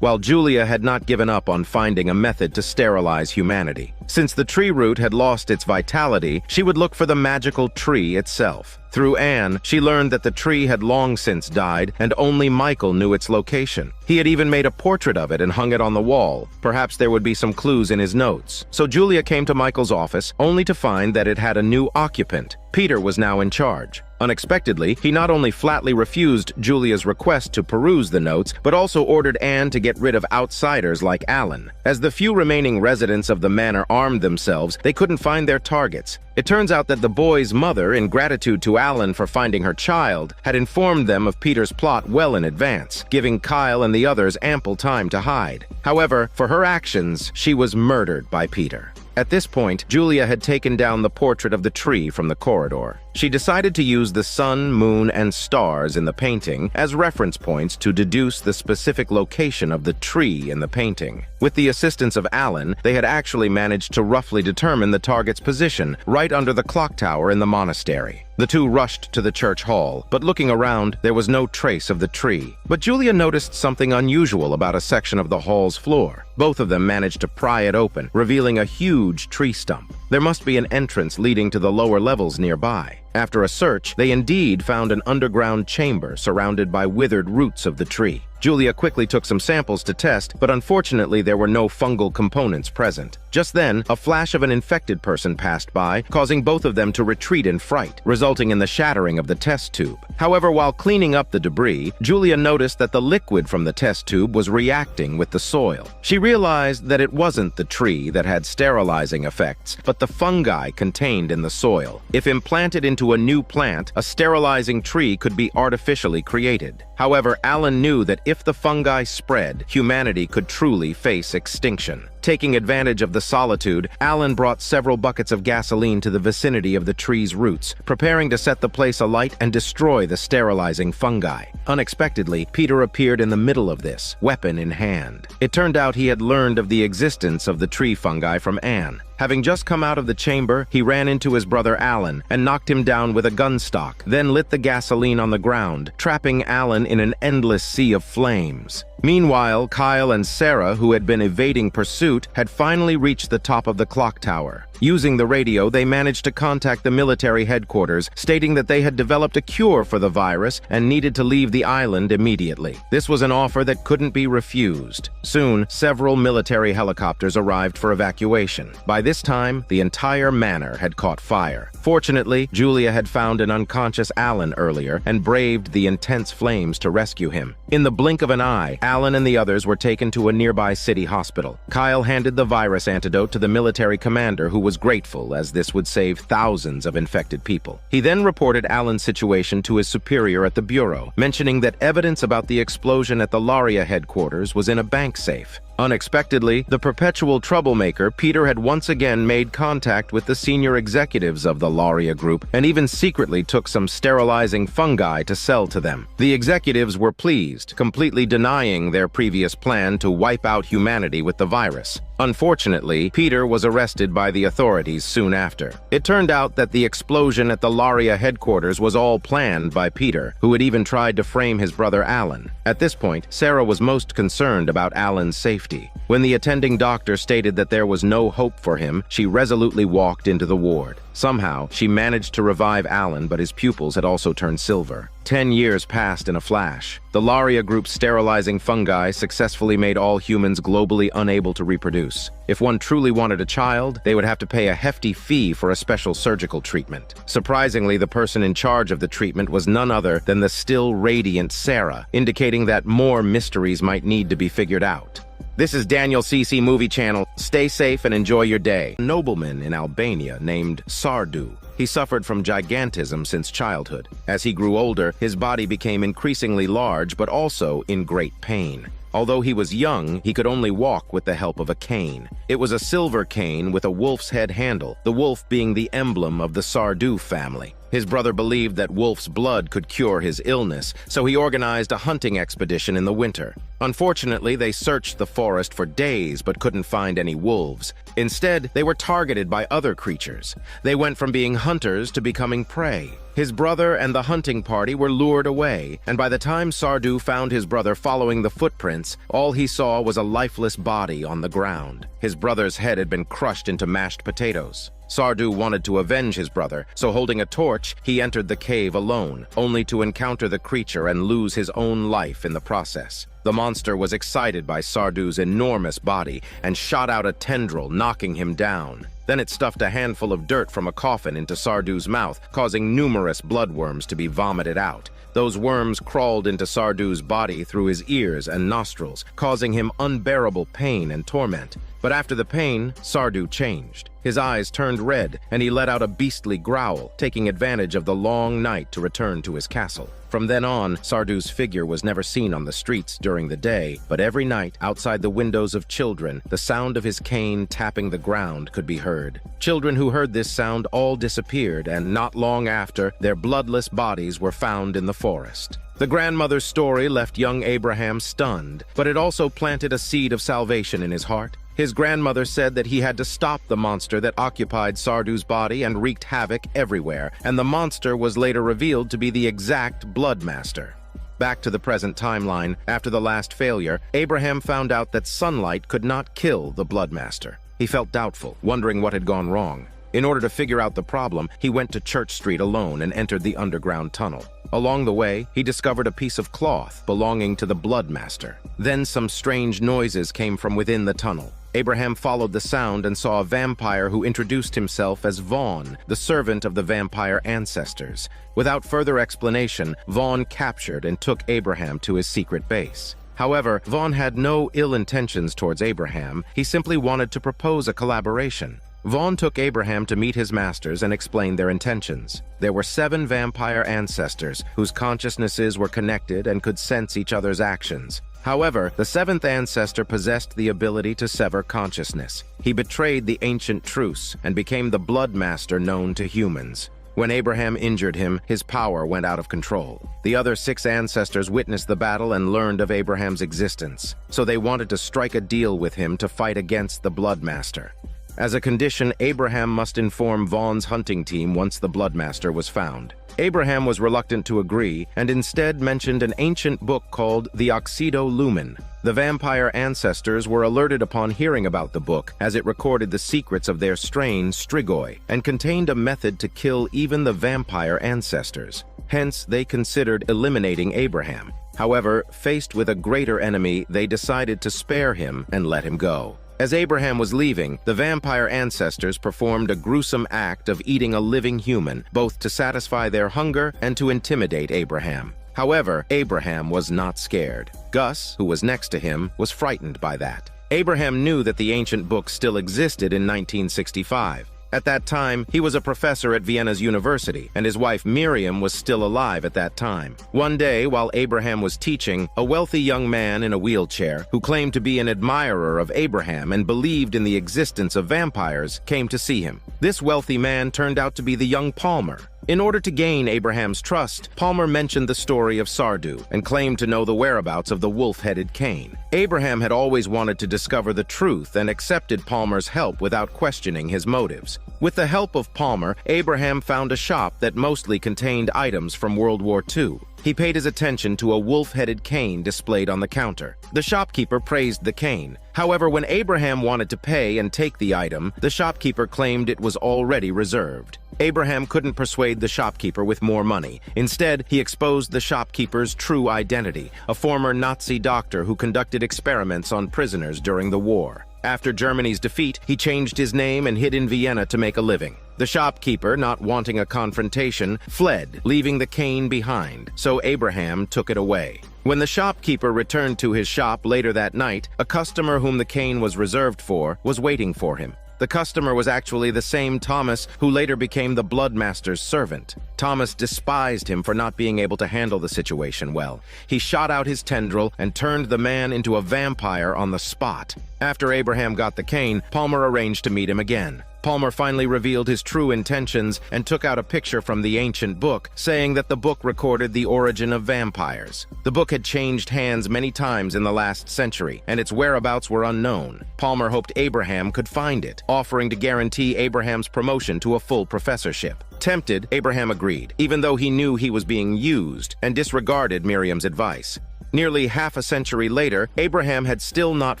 while Julia had not given up on finding a method to sterilize humanity. Since the tree root had lost its vitality, she would look for the magical tree itself. Through Anne, she learned that the tree had long since died, and only Michael knew its location. He had even made a portrait of it and hung it on the wall. Perhaps there would be some clues in his notes. So Julia came to Michael's office, only to find that it had a new occupant. Peter was now in charge. Unexpectedly, he not only flatly refused Julia's request to peruse the notes, but also ordered Anne to get rid of outsiders like Alan. As the few remaining residents of the manor armed themselves, they couldn't find their targets. It turns out that the boy's mother, in gratitude to Alan for finding her child, had informed them of Peter's plot well in advance, giving Kyle and the others ample time to hide. However, for her actions, she was murdered by Peter. At this point, Julia had taken down the portrait of the tree from the corridor. She decided to use the sun, moon, and stars in the painting as reference points to deduce the specific location of the tree in the painting. With the assistance of Alan, they had actually managed to roughly determine the target's position, right under the clock tower in the monastery. The two rushed to the church hall, but looking around, there was no trace of the tree. But Julia noticed something unusual about a section of the hall's floor. Both of them managed to pry it open, revealing a huge tree stump. There must be an entrance leading to the lower levels nearby. After a search, they indeed found an underground chamber surrounded by withered roots of the tree. Julia quickly took some samples to test, but unfortunately there were no fungal components present. Just then, a flash of an infected person passed by, causing both of them to retreat in fright, resulting in the shattering of the test tube. However, while cleaning up the debris, Julia noticed that the liquid from the test tube was reacting with the soil. She realized that it wasn't the tree that had sterilizing effects, but the fungi contained in the soil. If implanted into a new plant, a sterilizing tree could be artificially created. However, Alan knew that if the fungi spread, humanity could truly face extinction. Taking advantage of the solitude, Alan brought several buckets of gasoline to the vicinity of the tree's roots, preparing to set the place alight and destroy the sterilizing fungi. Unexpectedly, Peter appeared in the middle of this, weapon in hand. It turned out he had learned of the existence of the tree fungi from Anne. Having just come out of the chamber, he ran into his brother Alan and knocked him down with a gun stock, then lit the gasoline on the ground, trapping Alan in an endless sea of flames. Meanwhile, Kyle and Sarah, who had been evading pursuit, had finally reached the top of the clock tower. Using the radio, they managed to contact the military headquarters, stating that they had developed a cure for the virus and needed to leave the island immediately. This was an offer that couldn't be refused. Soon, several military helicopters arrived for evacuation. By this time, the entire manor had caught fire. Fortunately, Julia had found an unconscious Alan earlier and braved the intense flames to rescue him. In the blink of an eye, Alan and the others were taken to a nearby city hospital. Kyle handed the virus antidote to the military commander, who was grateful, as this would save thousands of infected people. He then reported Alan's situation to his superior at the bureau, mentioning that evidence about the explosion at the Laria headquarters was in a bank safe. Unexpectedly, the perpetual troublemaker, Peter, had once again made contact with the senior executives of the Laria Group and even secretly took some sterilizing fungi to sell to them. The executives were pleased, completely denying their previous plan to wipe out humanity with the virus. Unfortunately, Peter was arrested by the authorities soon after. It turned out that the explosion at the Laria headquarters was all planned by Peter, who had even tried to frame his brother Alan. At this point, Sarah was most concerned about Alan's safety. When the attending doctor stated that there was no hope for him, she resolutely walked into the ward. Somehow, she managed to revive Alan, but his pupils had also turned silver. 10 years passed in a flash. The Laria Group's sterilizing fungi successfully made all humans globally unable to reproduce. If one truly wanted a child, they would have to pay a hefty fee for a special surgical treatment. Surprisingly, the person in charge of the treatment was none other than the still radiant Sarah, indicating that more mysteries might need to be figured out. This is Daniel CC Movie Channel. Stay safe and enjoy your day. A nobleman in Albania named Sardu. He suffered from gigantism since childhood. As he grew older, his body became increasingly large, but also in great pain. Although he was young, he could only walk with the help of a cane. It was a silver cane with a wolf's head handle, the wolf being the emblem of the Sardu family. His brother believed that wolf's blood could cure his illness, so he organized a hunting expedition in the winter. Unfortunately, they searched the forest for days but couldn't find any wolves. Instead, they were targeted by other creatures. They went from being hunters to becoming prey. His brother and the hunting party were lured away, and by the time Sardu found his brother following the footprints, all he saw was a lifeless body on the ground. His brother's head had been crushed into mashed potatoes. Sardu wanted to avenge his brother, so holding a torch, he entered the cave alone, only to encounter the creature and lose his own life in the process. The monster was excited by Sardu's enormous body and shot out a tendril, knocking him down. Then it stuffed a handful of dirt from a coffin into Sardu's mouth, causing numerous bloodworms to be vomited out. Those worms crawled into Sardu's body through his ears and nostrils, causing him unbearable pain and torment. But after the pain, Sardu changed. His eyes turned red, and he let out a beastly growl, taking advantage of the long night to return to his castle. From then on, Sardu's figure was never seen on the streets during the day, but every night, outside the windows of children, the sound of his cane tapping the ground could be heard. Children who heard this sound all disappeared, and not long after, their bloodless bodies were found in the forest. The grandmother's story left young Abraham stunned, but it also planted a seed of salvation in his heart. His grandmother said that he had to stop the monster that occupied Sardu's body and wreaked havoc everywhere, and the monster was later revealed to be the exact Bloodmaster. Back to the present timeline, after the last failure, Abraham found out that sunlight could not kill the Bloodmaster. He felt doubtful, wondering what had gone wrong. In order to figure out the problem, he went to Church Street alone and entered the underground tunnel. Along the way, he discovered a piece of cloth belonging to the Bloodmaster. Then some strange noises came from within the tunnel. Abraham followed the sound and saw a vampire who introduced himself as Vaughn, the servant of the vampire ancestors. Without further explanation, Vaughn captured and took Abraham to his secret base. However, Vaughn had no ill intentions towards Abraham. He simply wanted to propose a collaboration. Vaughn took Abraham to meet his masters and explained their intentions. There were 7 vampire ancestors whose consciousnesses were connected and could sense each other's actions. However, the 7th ancestor possessed the ability to sever consciousness. He betrayed the ancient truce and became the Bloodmaster known to humans. When Abraham injured him, his power went out of control. The other 6 ancestors witnessed the battle and learned of Abraham's existence, so they wanted to strike a deal with him to fight against the Bloodmaster. As a condition, Abraham must inform Vaughn's hunting team once the Bloodmaster was found. Abraham was reluctant to agree and instead mentioned an ancient book called the Oxido Lumen. The vampire ancestors were alerted upon hearing about the book, as it recorded the secrets of their strain, Strigoi, and contained a method to kill even the vampire ancestors. Hence, they considered eliminating Abraham. However, faced with a greater enemy, they decided to spare him and let him go. As Abraham was leaving, the vampire ancestors performed a gruesome act of eating a living human, both to satisfy their hunger and to intimidate Abraham. However, Abraham was not scared. Gus, who was next to him, was frightened by that. Abraham knew that the ancient book still existed in 1965. At that time, he was a professor at Vienna's university, and his wife Miriam was still alive at that time. One day, while Abraham was teaching, a wealthy young man in a wheelchair, who claimed to be an admirer of Abraham and believed in the existence of vampires, came to see him. This wealthy man turned out to be the young Palmer. In order to gain Abraham's trust, Palmer mentioned the story of Sardu and claimed to know the whereabouts of the wolf-headed Cain. Abraham had always wanted to discover the truth and accepted Palmer's help without questioning his motives. With the help of Palmer, Abraham found a shop that mostly contained items from World War II. He paid his attention to a wolf-headed cane displayed on the counter. The shopkeeper praised the cane. However, when Abraham wanted to pay and take the item, the shopkeeper claimed it was already reserved. Abraham couldn't persuade the shopkeeper with more money. Instead, he exposed the shopkeeper's true identity, a former Nazi doctor who conducted experiments on prisoners during the war. After Germany's defeat, he changed his name and hid in Vienna to make a living. The shopkeeper, not wanting a confrontation, fled, leaving the cane behind, so Abraham took it away. When the shopkeeper returned to his shop later that night, a customer whom the cane was reserved for was waiting for him. The customer was actually the same Thomas who later became the Bloodmaster's servant. Thomas despised him for not being able to handle the situation well. He shot out his tendril and turned the man into a vampire on the spot. After Abraham got the cane, Palmer arranged to meet him again. Palmer finally revealed his true intentions and took out a picture from the ancient book, saying that the book recorded the origin of vampires. The book had changed hands many times in the last century, and its whereabouts were unknown. Palmer hoped Abraham could find it, offering to guarantee Abraham's promotion to a full professorship. Tempted, Abraham agreed, even though he knew he was being used, and disregarded Miriam's advice. Nearly half a century later, Abraham had still not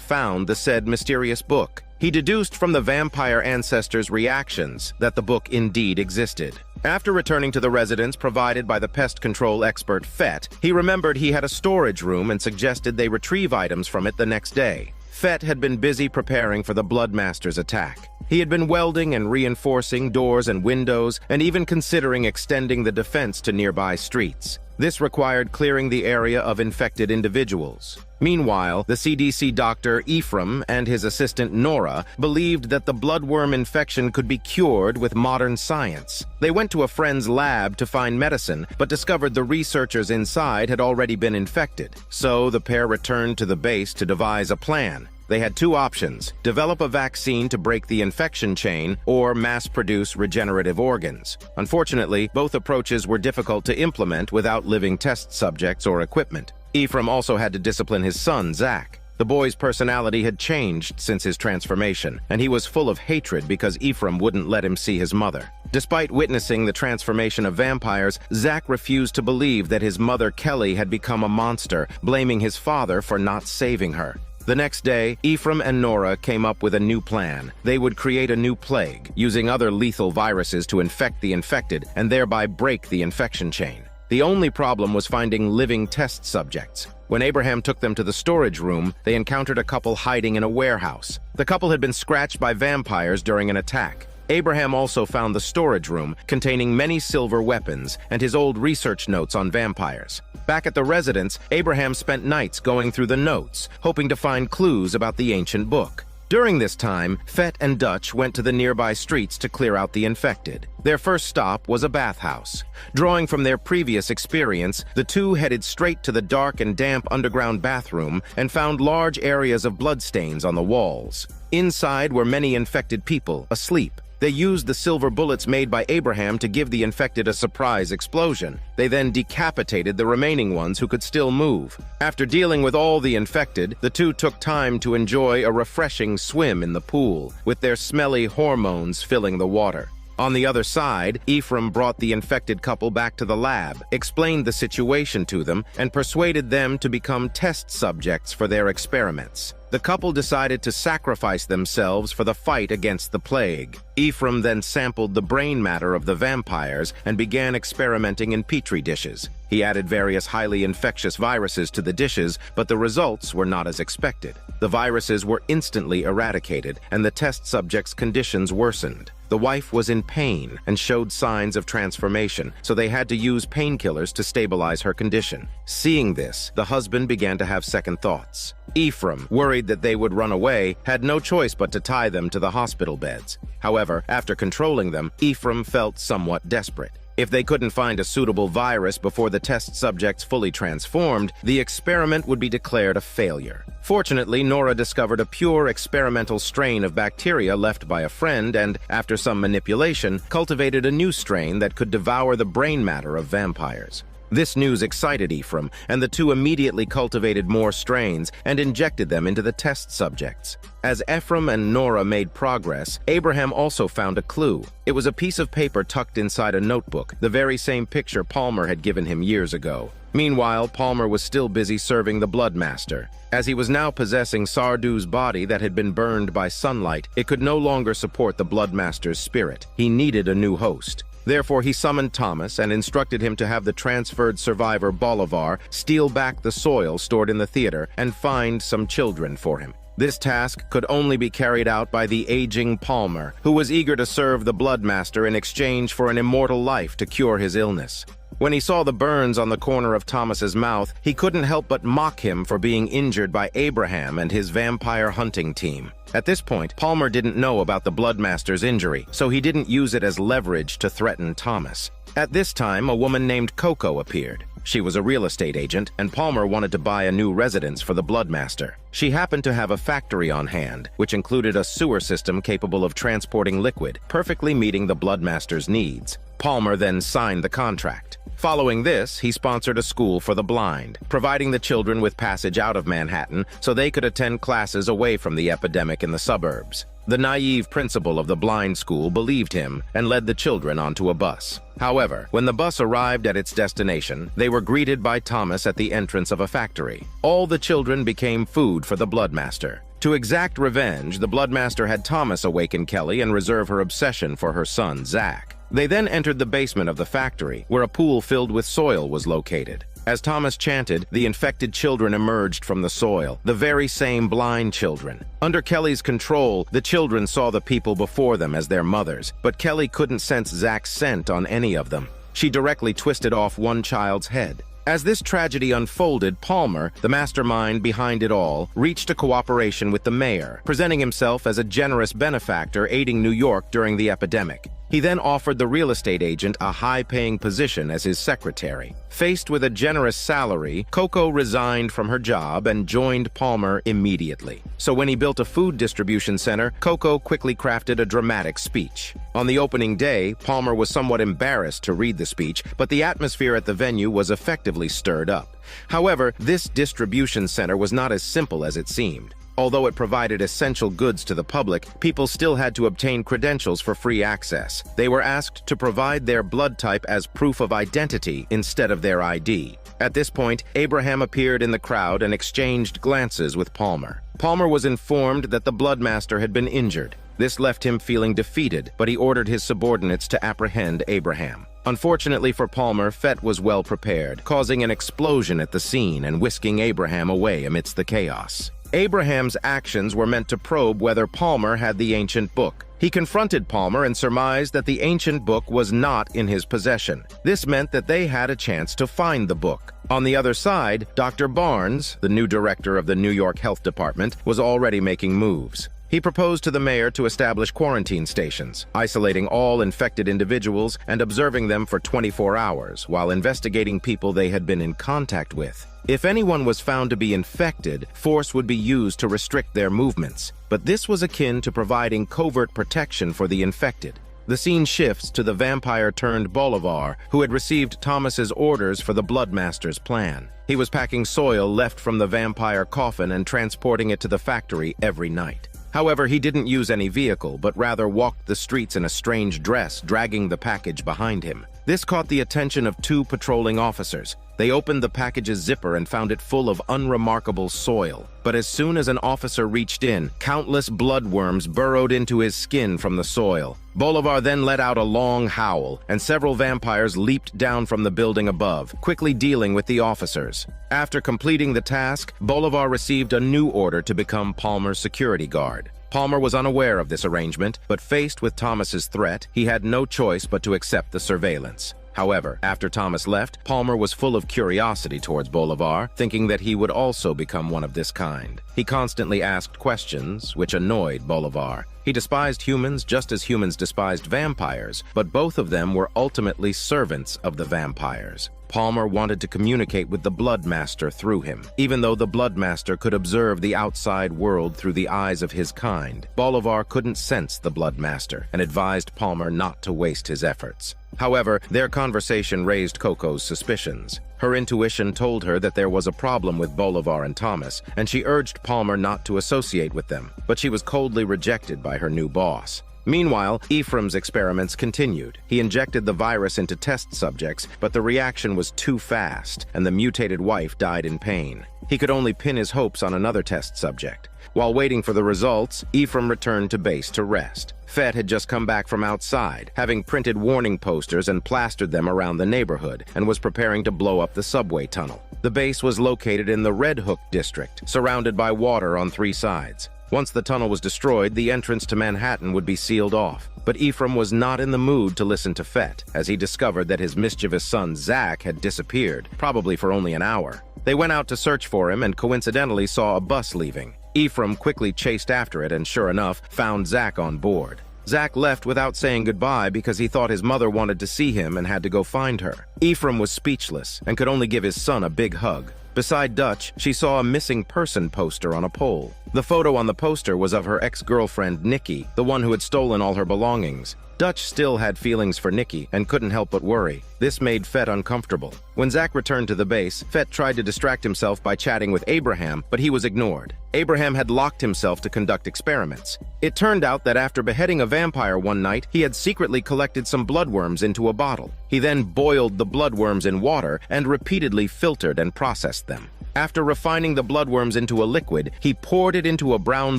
found the said mysterious book. He deduced from the vampire ancestors' reactions that the book indeed existed. After returning to the residence provided by the pest control expert Fett, he remembered he had a storage room and suggested they retrieve items from it the next day. Fett had been busy preparing for the Bloodmaster's attack. He had been welding and reinforcing doors and windows, and even considering extending the defense to nearby streets. This required clearing the area of infected individuals. Meanwhile, the CDC doctor Ephraim and his assistant Nora believed that the bloodworm infection could be cured with modern science. They went to a friend's lab to find medicine, but discovered the researchers inside had already been infected. So the pair returned to the base to devise a plan. They had two options: develop a vaccine to break the infection chain, or mass-produce regenerative organs. Unfortunately, both approaches were difficult to implement without living test subjects or equipment. Ephraim also had to discipline his son, Zach. The boy's personality had changed since his transformation, and he was full of hatred because Ephraim wouldn't let him see his mother. Despite witnessing the transformation of vampires, Zach refused to believe that his mother, Kelly, had become a monster, blaming his father for not saving her. The next day, Ephraim and Nora came up with a new plan. They would create a new plague, using other lethal viruses to infect the infected and thereby break the infection chain. The only problem was finding living test subjects. When Abraham took them to the storage room, they encountered a couple hiding in a warehouse. The couple had been scratched by vampires during an attack. Abraham also found the storage room containing many silver weapons and his old research notes on vampires. Back at the residence, Abraham spent nights going through the notes, hoping to find clues about the ancient book. During this time, Fett and Dutch went to the nearby streets to clear out the infected. Their first stop was a bathhouse. Drawing from their previous experience, the two headed straight to the dark and damp underground bathroom and found large areas of bloodstains on the walls. Inside were many infected people, asleep. They used the silver bullets made by Abraham to give the infected a surprise explosion. They then decapitated the remaining ones who could still move. After dealing with all the infected, the two took time to enjoy a refreshing swim in the pool, with their smelly hormones filling the water. On the other side, Ephraim brought the infected couple back to the lab, explained the situation to them, and persuaded them to become test subjects for their experiments. The couple decided to sacrifice themselves for the fight against the plague. Ephraim then sampled the brain matter of the vampires and began experimenting in petri dishes. He added various highly infectious viruses to the dishes, but the results were not as expected. The viruses were instantly eradicated, and the test subjects' conditions worsened. The wife was in pain and showed signs of transformation, so they had to use painkillers to stabilize her condition. Seeing this, the husband began to have second thoughts. Ephraim, worried that they would run away, had no choice but to tie them to the hospital beds. However, after controlling them, Ephraim felt somewhat desperate. If they couldn't find a suitable virus before the test subjects fully transformed, the experiment would be declared a failure. Fortunately, Nora discovered a pure experimental strain of bacteria left by a friend and, after some manipulation, cultivated a new strain that could devour the brain matter of vampires. This news excited Ephraim, and the two immediately cultivated more strains and injected them into the test subjects. As Ephraim and Nora made progress, Abraham also found a clue. It was a piece of paper tucked inside a notebook, the very same picture Palmer had given him years ago. Meanwhile, Palmer was still busy serving the Bloodmaster. As he was now possessing Sardou's body that had been burned by sunlight, it could no longer support the Bloodmaster's spirit. He needed a new host. Therefore, he summoned Thomas and instructed him to have the transferred survivor Bolivar steal back the soil stored in the theater and find some children for him. This task could only be carried out by the aging Palmer, who was eager to serve the Bloodmaster in exchange for an immortal life to cure his illness. When he saw the burns on the corner of Thomas's mouth, he couldn't help but mock him for being injured by Abraham and his vampire hunting team. At this point, Palmer didn't know about the Bloodmaster's injury, so he didn't use it as leverage to threaten Thomas. At this time, a woman named Coco appeared. She was a real estate agent, and Palmer wanted to buy a new residence for the Bloodmaster. She happened to have a factory on hand, which included a sewer system capable of transporting liquid, perfectly meeting the Bloodmaster's needs. Palmer then signed the contract. Following this, he sponsored a school for the blind, providing the children with passage out of Manhattan so they could attend classes away from the epidemic in the suburbs. The naive principal of the blind school believed him and led the children onto a bus. However, when the bus arrived at its destination, they were greeted by Thomas at the entrance of a factory. All the children became food for the Bloodmaster. To exact revenge, the Bloodmaster had Thomas awaken Kelly and reserve her obsession for her son, Zach. They then entered the basement of the factory, where a pool filled with soil was located. As Thomas chanted, the infected children emerged from the soil, the very same blind children. Under Kelly's control, the children saw the people before them as their mothers, but Kelly couldn't sense Zach's scent on any of them. She directly twisted off one child's head. As this tragedy unfolded, Palmer, the mastermind behind it all, reached a cooperation with the mayor, presenting himself as a generous benefactor aiding New York during the epidemic. He then offered the real estate agent a high-paying position as his secretary. Faced with a generous salary, Coco resigned from her job and joined Palmer immediately. So when he built a food distribution center, Coco quickly crafted a dramatic speech. On the opening day, Palmer was somewhat embarrassed to read the speech, but the atmosphere at the venue was effectively stirred up. However, this distribution center was not as simple as it seemed. Although it provided essential goods to the public, people still had to obtain credentials for free access. They were asked to provide their blood type as proof of identity instead of their ID. At this point, Abraham appeared in the crowd and exchanged glances with Palmer. Palmer was informed that the Bloodmaster had been injured. This left him feeling defeated, but he ordered his subordinates to apprehend Abraham. Unfortunately for Palmer, Fett was well prepared, causing an explosion at the scene and whisking Abraham away amidst the chaos. Abraham's actions were meant to probe whether Palmer had the ancient book. He confronted Palmer and surmised that the ancient book was not in his possession. This meant that they had a chance to find the book. On the other side, Dr. Barnes, the new director of the New York Health Department, was already making moves. He proposed to the mayor to establish quarantine stations, isolating all infected individuals and observing them for 24 hours while investigating people they had been in contact with. If anyone was found to be infected, force would be used to restrict their movements, but this was akin to providing covert protection for the infected. The scene shifts to the vampire-turned-Bolivar, who had received Thomas's orders for the Bloodmaster's plan. He was packing soil left from the vampire coffin and transporting it to the factory every night. However, he didn't use any vehicle, but rather walked the streets in a strange dress, dragging the package behind him. This caught the attention of two patrolling officers. They opened the package's zipper and found it full of unremarkable soil. But as soon as an officer reached in, countless bloodworms burrowed into his skin from the soil. Bolivar then let out a long howl, and several vampires leaped down from the building above, quickly dealing with the officers. After completing the task, Bolivar received a new order to become Palmer's security guard. Palmer was unaware of this arrangement, but faced with Thomas's threat, he had no choice but to accept the surveillance. However, after Thomas left, Palmer was full of curiosity towards Bolivar, thinking that he would also become one of this kind. He constantly asked questions, which annoyed Bolivar. He despised humans just as humans despised vampires, but both of them were ultimately servants of the vampires. Palmer wanted to communicate with the Blood Master through him, even though the Blood Master could observe the outside world through the eyes of his kind. Bolivar couldn't sense the Blood Master and advised Palmer not to waste his efforts. However, their conversation raised Coco's suspicions. Her intuition told her that there was a problem with Bolivar and Thomas, and she urged Palmer not to associate with them, but she was coldly rejected by her new boss. Meanwhile, Ephraim's experiments continued. He injected the virus into test subjects, but the reaction was too fast, and the mutated wife died in pain. He could only pin his hopes on another test subject. While waiting for the results, Ephraim returned to base to rest. Fett had just come back from outside, having printed warning posters and plastered them around the neighborhood, and was preparing to blow up the subway tunnel. The base was located in the Red Hook district, surrounded by water on 3 sides. Once the tunnel was destroyed, the entrance to Manhattan would be sealed off. But Ephraim was not in the mood to listen to Fett, as he discovered that his mischievous son Zach had disappeared, probably for only an hour. They went out to search for him and coincidentally saw a bus leaving. Ephraim quickly chased after it and, sure enough, found Zach on board. Zach left without saying goodbye because he thought his mother wanted to see him and had to go find her. Ephraim was speechless and could only give his son a big hug. Beside Dutch, she saw a missing person poster on a pole. The photo on the poster was of her ex-girlfriend Nikki, the one who had stolen all her belongings. Dutch still had feelings for Nikki and couldn't help but worry. This made Fett uncomfortable. When Zach returned to the base, Fett tried to distract himself by chatting with Abraham, but he was ignored. Abraham had locked himself to conduct experiments. It turned out that after beheading a vampire one night, he had secretly collected some bloodworms into a bottle. He then boiled the bloodworms in water and repeatedly filtered and processed them. After refining the bloodworms into a liquid, he poured it into a brown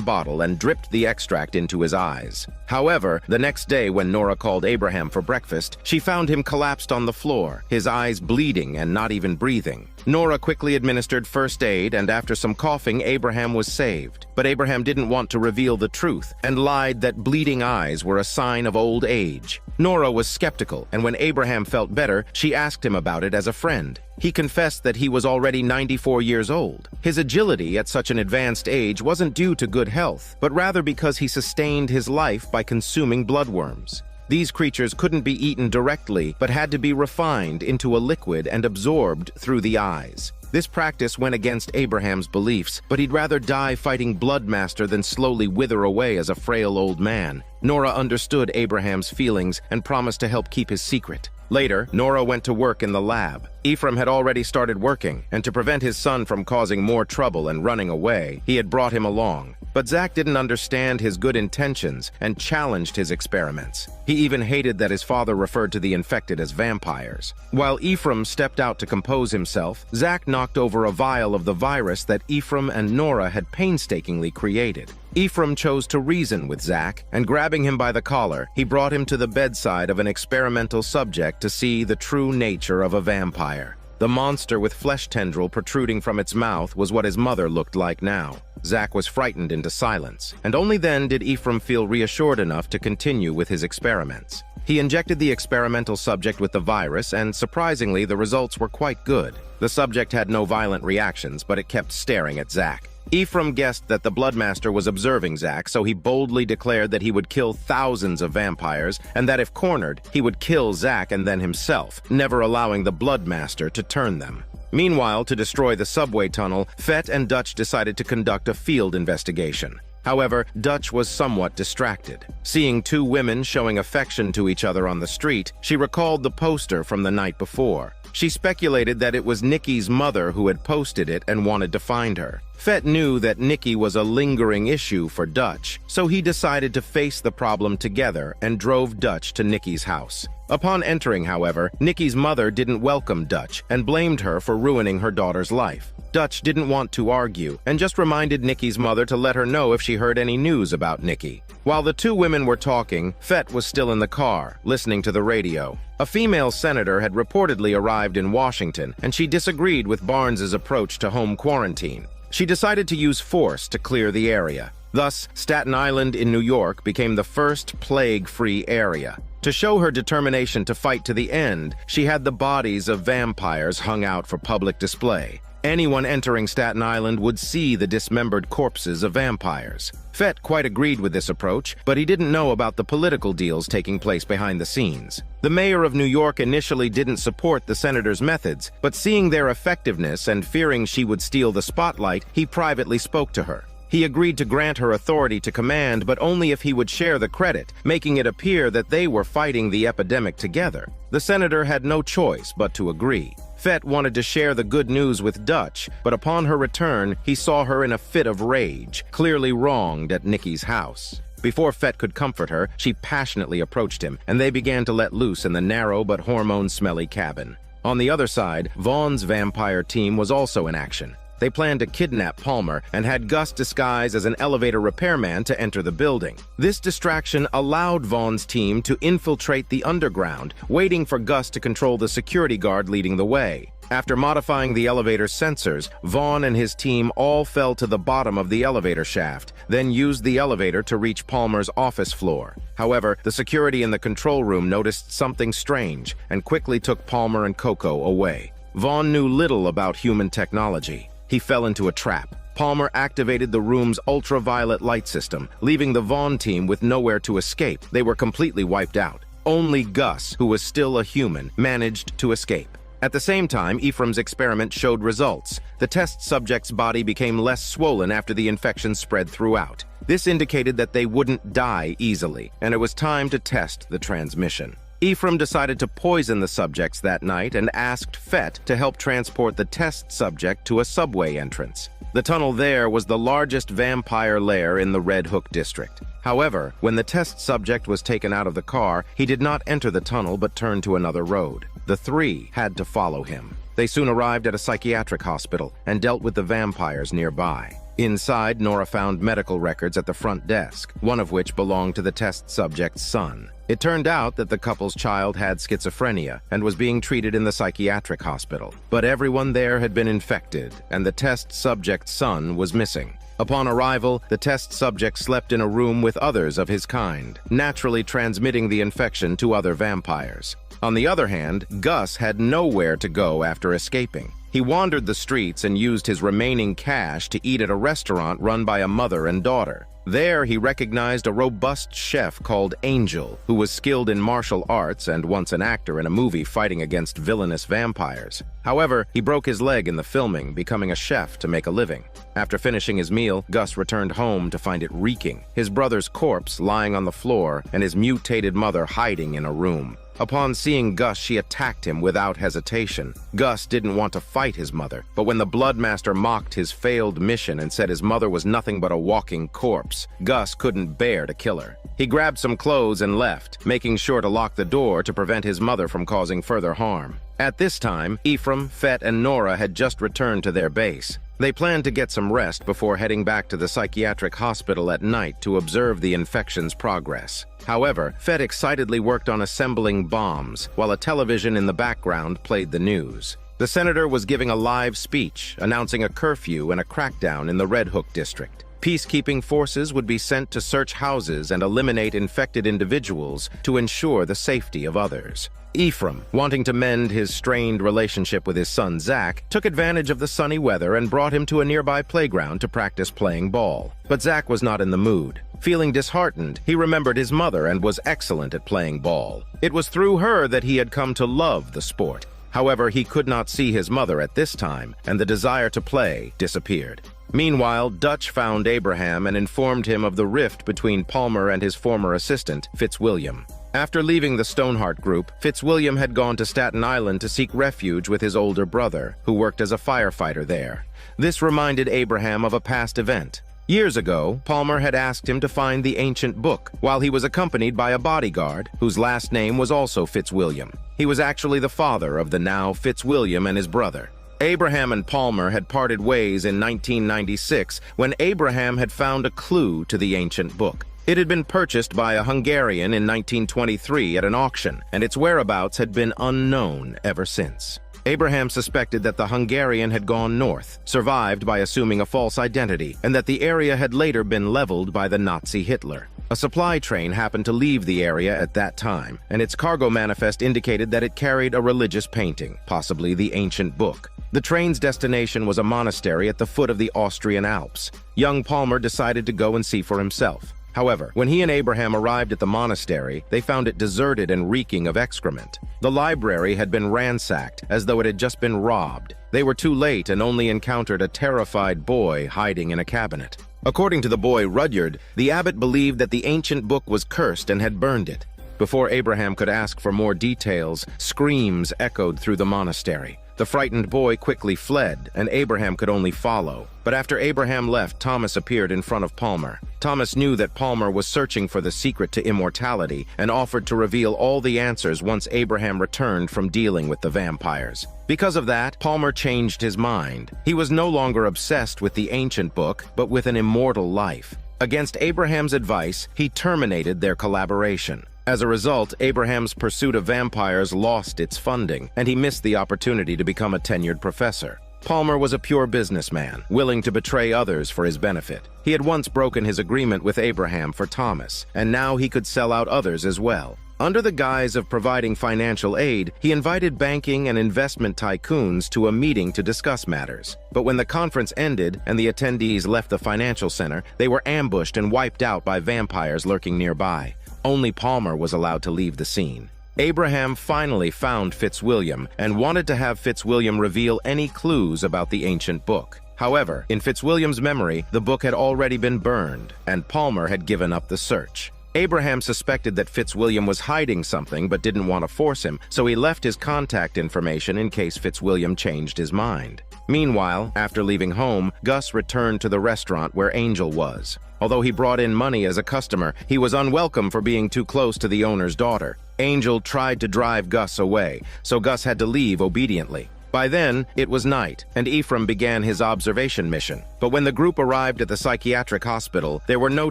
bottle and dripped the extract into his eyes. However, the next day when Nora called Abraham for breakfast, she found him collapsed on the floor, his eyes bleeding and not even breathing. Nora quickly administered first aid, and after some coughing, Abraham was saved. But Abraham didn't want to reveal the truth and lied that bleeding eyes were a sign of old age. Nora was skeptical, and when Abraham felt better, she asked him about it as a friend. He confessed that he was already 94 years old. His agility at such an advanced age wasn't due to good health, but rather because he sustained his life by consuming bloodworms. These creatures couldn't be eaten directly, but had to be refined into a liquid and absorbed through the eyes. This practice went against Abraham's beliefs, but he'd rather die fighting Bloodmaster than slowly wither away as a frail old man. Nora understood Abraham's feelings and promised to help keep his secret. Later, Nora went to work in the lab. Ephraim had already started working, and to prevent his son from causing more trouble and running away, he had brought him along. But Zach didn't understand his good intentions and challenged his experiments. He even hated that his father referred to the infected as vampires. While Ephraim stepped out to compose himself, Zach knocked over a vial of the virus that Ephraim and Nora had painstakingly created. Ephraim chose to reason with Zach, and grabbing him by the collar, he brought him to the bedside of an experimental subject to see the true nature of a vampire. The monster with flesh tendril protruding from its mouth was what his mother looked like now. Zach was frightened into silence, and only then did Ephraim feel reassured enough to continue with his experiments. He injected the experimental subject with the virus, and surprisingly, the results were quite good. The subject had no violent reactions, but it kept staring at Zach. Ephraim guessed that the Bloodmaster was observing Zach, so he boldly declared that he would kill thousands of vampires, and that if cornered, he would kill Zach and then himself, never allowing the Bloodmaster to turn them. Meanwhile, to destroy the subway tunnel, Fett and Dutch decided to conduct a field investigation. However, Dutch was somewhat distracted. Seeing 2 women showing affection to each other on the street, she recalled the poster from the night before. She speculated that it was Nikki's mother who had posted it and wanted to find her. Fett knew that Nikki was a lingering issue for Dutch, so he decided to face the problem together and drove Dutch to Nikki's house. Upon entering, however, Nikki's mother didn't welcome Dutch and blamed her for ruining her daughter's life. Dutch didn't want to argue and just reminded Nikki's mother to let her know if she heard any news about Nikki. While the 2 women were talking, Fett was still in the car, listening to the radio. A female senator had reportedly arrived in Washington, and she disagreed with Barnes's approach to home quarantine. She decided to use force to clear the area. Thus, Staten Island in New York became the first plague-free area. To show her determination to fight to the end, she had the bodies of vampires hung out for public display. Anyone entering Staten Island would see the dismembered corpses of vampires. Fett quite agreed with this approach, but he didn't know about the political deals taking place behind the scenes. The mayor of New York initially didn't support the senator's methods, but seeing their effectiveness and fearing she would steal the spotlight, he privately spoke to her. He agreed to grant her authority to command, but only if he would share the credit, making it appear that they were fighting the epidemic together. The senator had no choice but to agree. Fett wanted to share the good news with Dutch, but upon her return, he saw her in a fit of rage, clearly wronged at Nikki's house. Before Fett could comfort her, she passionately approached him, and they began to let loose in the narrow but hormone-smelly cabin. On the other side, Vaughn's vampire team was also in action. They planned to kidnap Palmer and had Gus disguise as an elevator repairman to enter the building. This distraction allowed Vaughn's team to infiltrate the underground, waiting for Gus to control the security guard leading the way. After modifying the elevator's sensors, Vaughn and his team all fell to the bottom of the elevator shaft, then used the elevator to reach Palmer's office floor. However, the security in the control room noticed something strange and quickly took Palmer and Coco away. Vaughn knew little about human technology. He fell into a trap. Palmer activated the room's ultraviolet light system, leaving the Vaughn team with nowhere to escape. They were completely wiped out. Only Gus, who was still a human, managed to escape. At the same time, Ephraim's experiment showed results. The test subject's body became less swollen after the infection spread throughout. This indicated that they wouldn't die easily, and it was time to test the transmission. Ephraim decided to poison the subjects that night and asked Fett to help transport the test subject to a subway entrance. The tunnel there was the largest vampire lair in the Red Hook district. However, when the test subject was taken out of the car, he did not enter the tunnel but turned to another road. The three had to follow him. They soon arrived at a psychiatric hospital and dealt with the vampires nearby. Inside, Nora found medical records at the front desk, one of which belonged to the test subject's son. It turned out that the couple's child had schizophrenia and was being treated in the psychiatric hospital. But everyone there had been infected, and the test subject's son was missing. Upon arrival, the test subject slept in a room with others of his kind, naturally transmitting the infection to other vampires. On the other hand, Gus had nowhere to go after escaping. He wandered the streets and used his remaining cash to eat at a restaurant run by a mother and daughter. There, he recognized a robust chef called Angel, who was skilled in martial arts and once an actor in a movie fighting against villainous vampires. However, he broke his leg in the filming, becoming a chef to make a living. After finishing his meal, Gus returned home to find it reeking, his brother's corpse lying on the floor and his mutated mother hiding in a room. Upon seeing Gus, she attacked him without hesitation. Gus didn't want to fight his mother, but when the Bloodmaster mocked his failed mission and said his mother was nothing but a walking corpse, Gus couldn't bear to kill her. He grabbed some clothes and left, making sure to lock the door to prevent his mother from causing further harm. At this time, Ephraim, Fett, and Nora had just returned to their base. They planned to get some rest before heading back to the psychiatric hospital at night to observe the infection's progress. However, Fett excitedly worked on assembling bombs, while a television in the background played the news. The senator was giving a live speech, announcing a curfew and a crackdown in the Red Hook district. Peacekeeping forces would be sent to search houses and eliminate infected individuals to ensure the safety of others. Ephraim, wanting to mend his strained relationship with his son Zach, took advantage of the sunny weather and brought him to a nearby playground to practice playing ball. But Zach was not in the mood. Feeling disheartened, he remembered his mother and was excellent at playing ball. It was through her that he had come to love the sport. However, he could not see his mother at this time, and the desire to play disappeared. Meanwhile, Dutch found Abraham and informed him of the rift between Palmer and his former assistant, Fitzwilliam. After leaving the Stoneheart group, Fitzwilliam had gone to Staten Island to seek refuge with his older brother, who worked as a firefighter there. This reminded Abraham of a past event. Years ago, Palmer had asked him to find the ancient book, while he was accompanied by a bodyguard, whose last name was also Fitzwilliam. He was actually the father of the now Fitzwilliam and his brother. Abraham and Palmer had parted ways in 1996 when Abraham had found a clue to the ancient book. It had been purchased by a Hungarian in 1923 at an auction, and its whereabouts had been unknown ever since. Abraham suspected that the Hungarian had gone north, survived by assuming a false identity, and that the area had later been leveled by the Nazi Hitler. A supply train happened to leave the area at that time, and its cargo manifest indicated that it carried a religious painting, possibly the ancient book. The train's destination was a monastery at the foot of the Austrian Alps. Young Palmer decided to go and see for himself. However, when he and Abraham arrived at the monastery, they found it deserted and reeking of excrement. The library had been ransacked, as though it had just been robbed. They were too late and only encountered a terrified boy hiding in a cabinet. According to the boy Rudyard, the abbot believed that the ancient book was cursed and had burned it. Before Abraham could ask for more details, screams echoed through the monastery. The frightened boy quickly fled, and Abraham could only follow. But after Abraham left, Thomas appeared in front of Palmer. Thomas knew that Palmer was searching for the secret to immortality and offered to reveal all the answers once Abraham returned from dealing with the vampires. Because of that, Palmer changed his mind. He was no longer obsessed with the ancient book, but with an immortal life. Against Abraham's advice, he terminated their collaboration. As a result, Abraham's pursuit of vampires lost its funding, and he missed the opportunity to become a tenured professor. Palmer was a pure businessman, willing to betray others for his benefit. He had once broken his agreement with Abraham for Thomas, and now he could sell out others as well. Under the guise of providing financial aid, he invited banking and investment tycoons to a meeting to discuss matters. But when the conference ended and the attendees left the financial center, they were ambushed and wiped out by vampires lurking nearby. Only Palmer was allowed to leave the scene. Abraham finally found Fitzwilliam and wanted to have Fitzwilliam reveal any clues about the ancient book. However, in Fitzwilliam's memory, the book had already been burned, and Palmer had given up the search. Abraham suspected that Fitzwilliam was hiding something but didn't want to force him, so he left his contact information in case Fitzwilliam changed his mind. Meanwhile, after leaving home, Gus returned to the restaurant where Angel was. Although he brought in money as a customer, he was unwelcome for being too close to the owner's daughter. Angel tried to drive Gus away, so Gus had to leave obediently. By then, it was night, and Ephraim began his observation mission. But when the group arrived at the psychiatric hospital, there were no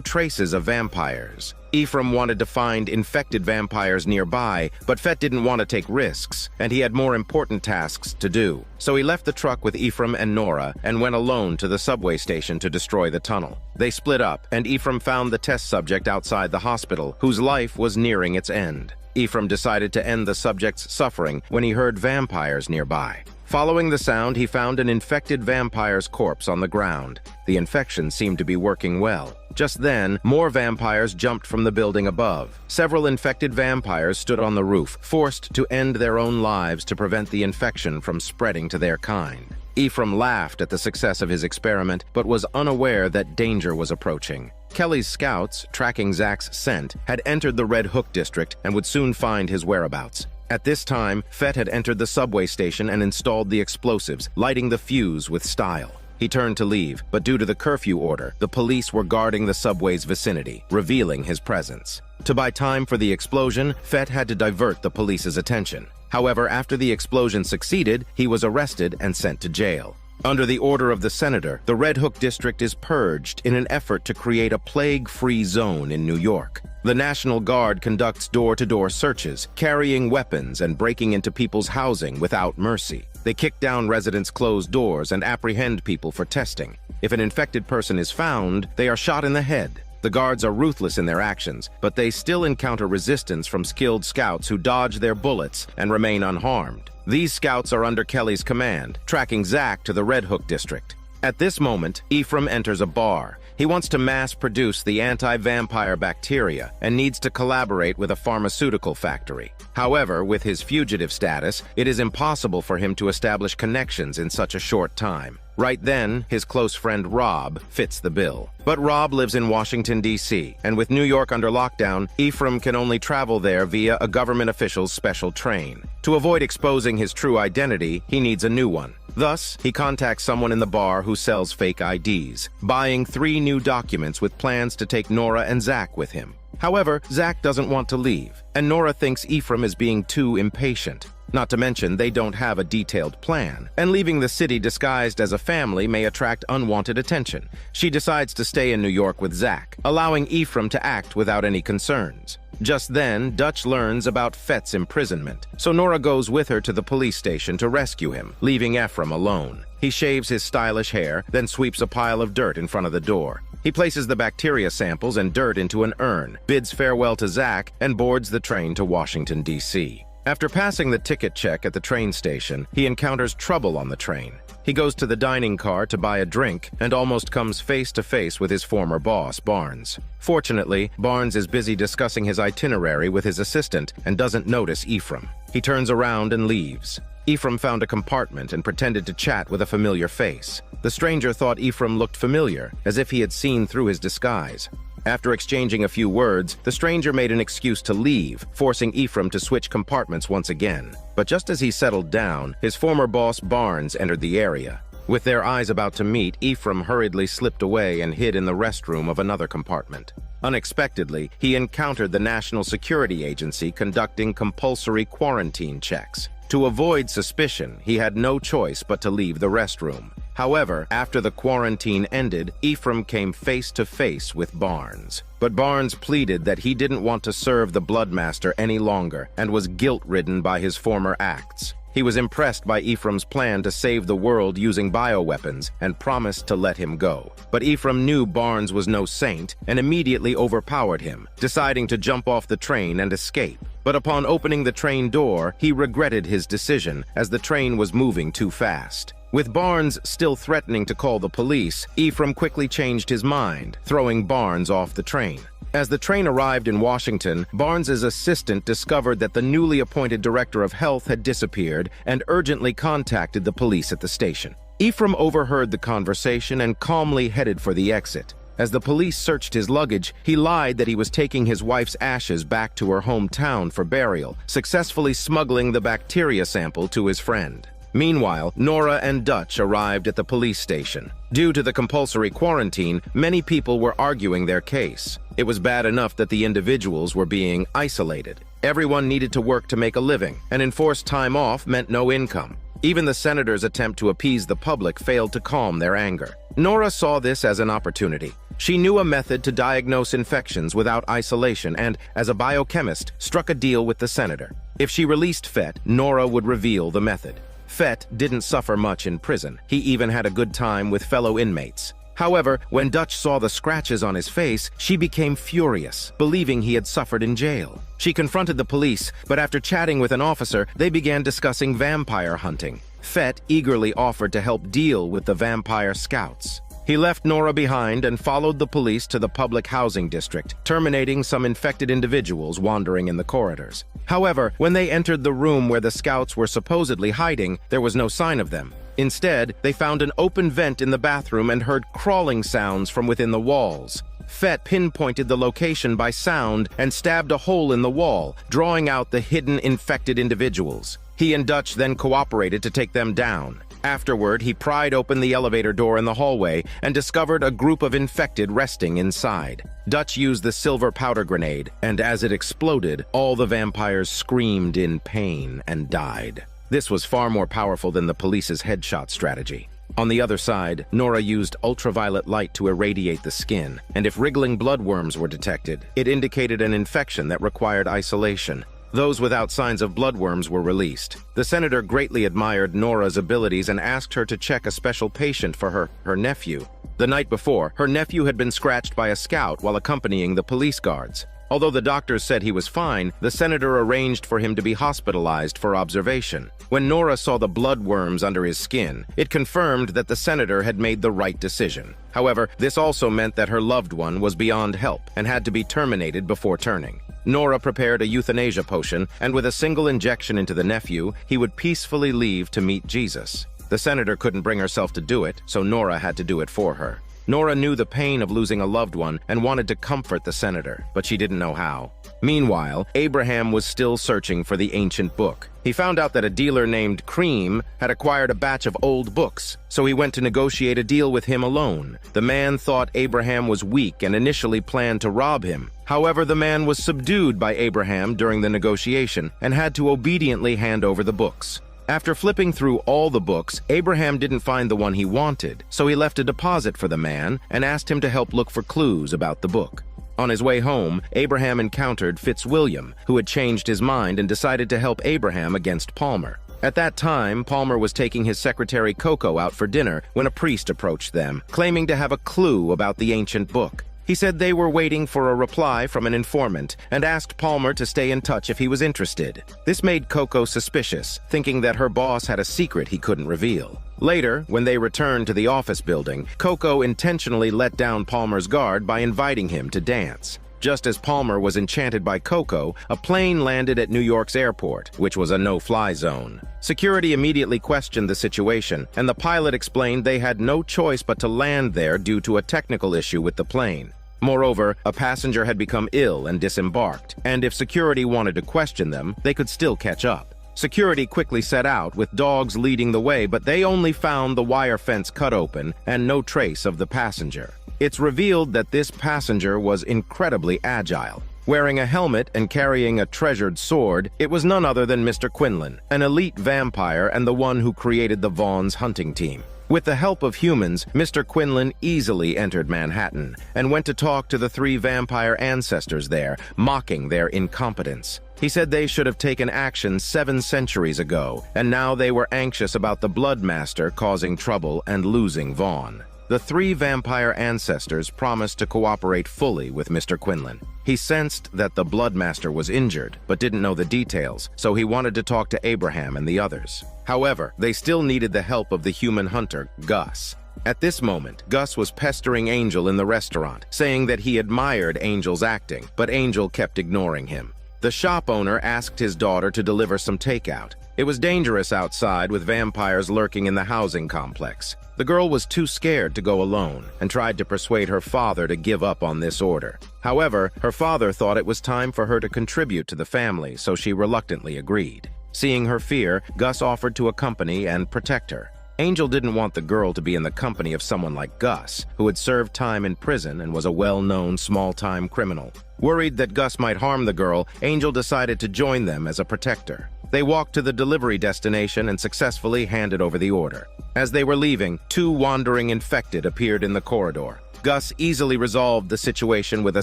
traces of vampires. Ephraim wanted to find infected vampires nearby, but Fett didn't want to take risks, and he had more important tasks to do. So he left the truck with Ephraim and Nora and went alone to the subway station to destroy the tunnel. They split up, and Ephraim found the test subject outside the hospital, whose life was nearing its end. Ephraim decided to end the subject's suffering when he heard vampires nearby. Following the sound, he found an infected vampire's corpse on the ground. The infection seemed to be working well. Just then, more vampires jumped from the building above. Several infected vampires stood on the roof, forced to end their own lives to prevent the infection from spreading to their kind. Ephraim laughed at the success of his experiment, but was unaware that danger was approaching. Kelly's scouts, tracking Zach's scent, had entered the Red Hook district and would soon find his whereabouts. At this time, Fett had entered the subway station and installed the explosives, lighting the fuse with style. He turned to leave, but due to the curfew order, the police were guarding the subway's vicinity, revealing his presence. To buy time for the explosion, Fett had to divert the police's attention. However, after the explosion succeeded, he was arrested and sent to jail. Under the order of the senator, the Red Hook district is purged in an effort to create a plague-free zone in New York. The National Guard conducts door-to-door searches, carrying weapons and breaking into people's housing without mercy. They kick down residents' closed doors and apprehend people for testing. If an infected person is found, they are shot in the head. The guards are ruthless in their actions, but they still encounter resistance from skilled scouts who dodge their bullets and remain unharmed. These scouts are under Kelly's command, tracking Zach to the Red Hook district. At this moment, Ephraim enters a bar. He wants to mass-produce the anti-vampire bacteria and needs to collaborate with a pharmaceutical factory. However, with his fugitive status, it is impossible for him to establish connections in such a short time. Right then, his close friend Rob fits the bill. But Rob lives in Washington, D.C., and with New York under lockdown, Ephraim can only travel there via a government official's special train. To avoid exposing his true identity, he needs a new one. Thus, he contacts someone in the bar who sells fake IDs, buying 3 new documents with plans to take Nora and Zach with him. However, Zach doesn't want to leave, and Nora thinks Ephraim is being too impatient. Not to mention, they don't have a detailed plan, and leaving the city disguised as a family may attract unwanted attention. She decides to stay in New York with Zach, allowing Ephraim to act without any concerns. Just then, Dutch learns about Fett's imprisonment, so Nora goes with her to the police station to rescue him, leaving Ephraim alone. He shaves his stylish hair, then sweeps a pile of dirt in front of the door. He places the bacteria samples and dirt into an urn, bids farewell to Zach, and boards the train to Washington, D.C. After passing the ticket check at the train station, he encounters trouble on the train. He goes to the dining car to buy a drink and almost comes face to face with his former boss, Barnes. Fortunately, Barnes is busy discussing his itinerary with his assistant and doesn't notice Ephraim. He turns around and leaves. Ephraim found a compartment and pretended to chat with a familiar face. The stranger thought Ephraim looked familiar, as if he had seen through his disguise. After exchanging a few words, the stranger made an excuse to leave, forcing Ephraim to switch compartments once again. But just as he settled down, his former boss Barnes entered the area. With their eyes about to meet, Ephraim hurriedly slipped away and hid in the restroom of another compartment. Unexpectedly, he encountered the National Security Agency conducting compulsory quarantine checks. To avoid suspicion, he had no choice but to leave the restroom. However, after the quarantine ended, Ephraim came face to face with Barnes. But Barnes pleaded that he didn't want to serve the Bloodmaster any longer and was guilt-ridden by his former acts. He was impressed by Ephraim's plan to save the world using bioweapons and promised to let him go. But Ephraim knew Barnes was no saint and immediately overpowered him, deciding to jump off the train and escape. But upon opening the train door, he regretted his decision as the train was moving too fast. With Barnes still threatening to call the police, Ephraim quickly changed his mind, throwing Barnes off the train. As the train arrived in Washington, Barnes's assistant discovered that the newly appointed director of health had disappeared and urgently contacted the police at the station. Ephraim overheard the conversation and calmly headed for the exit. As the police searched his luggage, he lied that he was taking his wife's ashes back to her hometown for burial, successfully smuggling the bacteria sample to his friend. Meanwhile, Nora and Dutch arrived at the police station. Due to the compulsory quarantine, many people were arguing their case. It was bad enough that the individuals were being isolated. Everyone needed to work to make a living, and enforced time off meant no income. Even the senator's attempt to appease the public failed to calm their anger. Nora saw this as an opportunity. She knew a method to diagnose infections without isolation and, as a biochemist, struck a deal with the senator. If she released Fett, Nora would reveal the method. Fett didn't suffer much in prison. He even had a good time with fellow inmates. However, when Dutch saw the scratches on his face, she became furious, believing he had suffered in jail. She confronted the police, but after chatting with an officer, they began discussing vampire hunting. Fett eagerly offered to help deal with the vampire scouts. He left Nora behind and followed the police to the public housing district, terminating some infected individuals wandering in the corridors. However, when they entered the room where the scouts were supposedly hiding, there was no sign of them. Instead, they found an open vent in the bathroom and heard crawling sounds from within the walls. Fett pinpointed the location by sound and stabbed a hole in the wall, drawing out the hidden infected individuals. He and Dutch then cooperated to take them down. Afterward, he pried open the elevator door in the hallway and discovered a group of infected resting inside. Dutch used the silver powder grenade, and as it exploded, all the vampires screamed in pain and died. This was far more powerful than the police's headshot strategy. On the other side, Nora used ultraviolet light to irradiate the skin, and if wriggling bloodworms were detected, it indicated an infection that required isolation. Those without signs of bloodworms were released. The senator greatly admired Nora's abilities and asked her to check a special patient for her nephew. The night before, her nephew had been scratched by a scout while accompanying the police guards. Although the doctors said he was fine, the senator arranged for him to be hospitalized for observation. When Nora saw the bloodworms under his skin, it confirmed that the senator had made the right decision. However, this also meant that her loved one was beyond help and had to be terminated before turning. Nora prepared a euthanasia potion, and with a single injection into the nephew, he would peacefully leave to meet Jesus. The senator couldn't bring herself to do it, so Nora had to do it for her. Nora knew the pain of losing a loved one and wanted to comfort the senator, but she didn't know how. Meanwhile, Abraham was still searching for the ancient book. He found out that a dealer named Cream had acquired a batch of old books, so he went to negotiate a deal with him alone. The man thought Abraham was weak and initially planned to rob him. However, the man was subdued by Abraham during the negotiation and had to obediently hand over the books. After flipping through all the books, Abraham didn't find the one he wanted, so he left a deposit for the man and asked him to help look for clues about the book. On his way home, Abraham encountered Fitzwilliam, who had changed his mind and decided to help Abraham against Palmer. At that time, Palmer was taking his secretary Coco out for dinner when a priest approached them, claiming to have a clue about the ancient book. He said they were waiting for a reply from an informant and asked Palmer to stay in touch if he was interested. This made Coco suspicious, thinking that her boss had a secret he couldn't reveal. Later, when they returned to the office building, Coco intentionally let down Palmer's guard by inviting him to dance. Just as Palmer was enchanted by Coco, a plane landed at New York's airport, which was a no-fly zone. Security immediately questioned the situation, and the pilot explained they had no choice but to land there due to a technical issue with the plane. Moreover, a passenger had become ill and disembarked, and if security wanted to question them, they could still catch up. Security quickly set out, with dogs leading the way, but they only found the wire fence cut open and no trace of the passenger. It's revealed that this passenger was incredibly agile. Wearing a helmet and carrying a treasured sword, it was none other than Mr. Quinlan, an elite vampire and the one who created the Vaughn's hunting team. With the help of humans, Mr. Quinlan easily entered Manhattan and went to talk to the 3 vampire ancestors there, mocking their incompetence. He said they should have taken action 7 centuries ago, and now they were anxious about the Bloodmaster causing trouble and losing Vaughn. The 3 vampire ancestors promised to cooperate fully with Mr. Quinlan. He sensed that the Bloodmaster was injured, but didn't know the details, so he wanted to talk to Abraham and the others. However, they still needed the help of the human hunter, Gus. At this moment, Gus was pestering Angel in the restaurant, saying that he admired Angel's acting, but Angel kept ignoring him. The shop owner asked his daughter to deliver some takeout. It was dangerous outside with vampires lurking in the housing complex. The girl was too scared to go alone and tried to persuade her father to give up on this order. However, her father thought it was time for her to contribute to the family, so she reluctantly agreed. Seeing her fear, Gus offered to accompany and protect her. Angel didn't want the girl to be in the company of someone like Gus, who had served time in prison and was a well-known small-time criminal. Worried that Gus might harm the girl, Angel decided to join them as a protector. They walked to the delivery destination and successfully handed over the order. As they were leaving, 2 wandering infected appeared in the corridor. Gus easily resolved the situation with a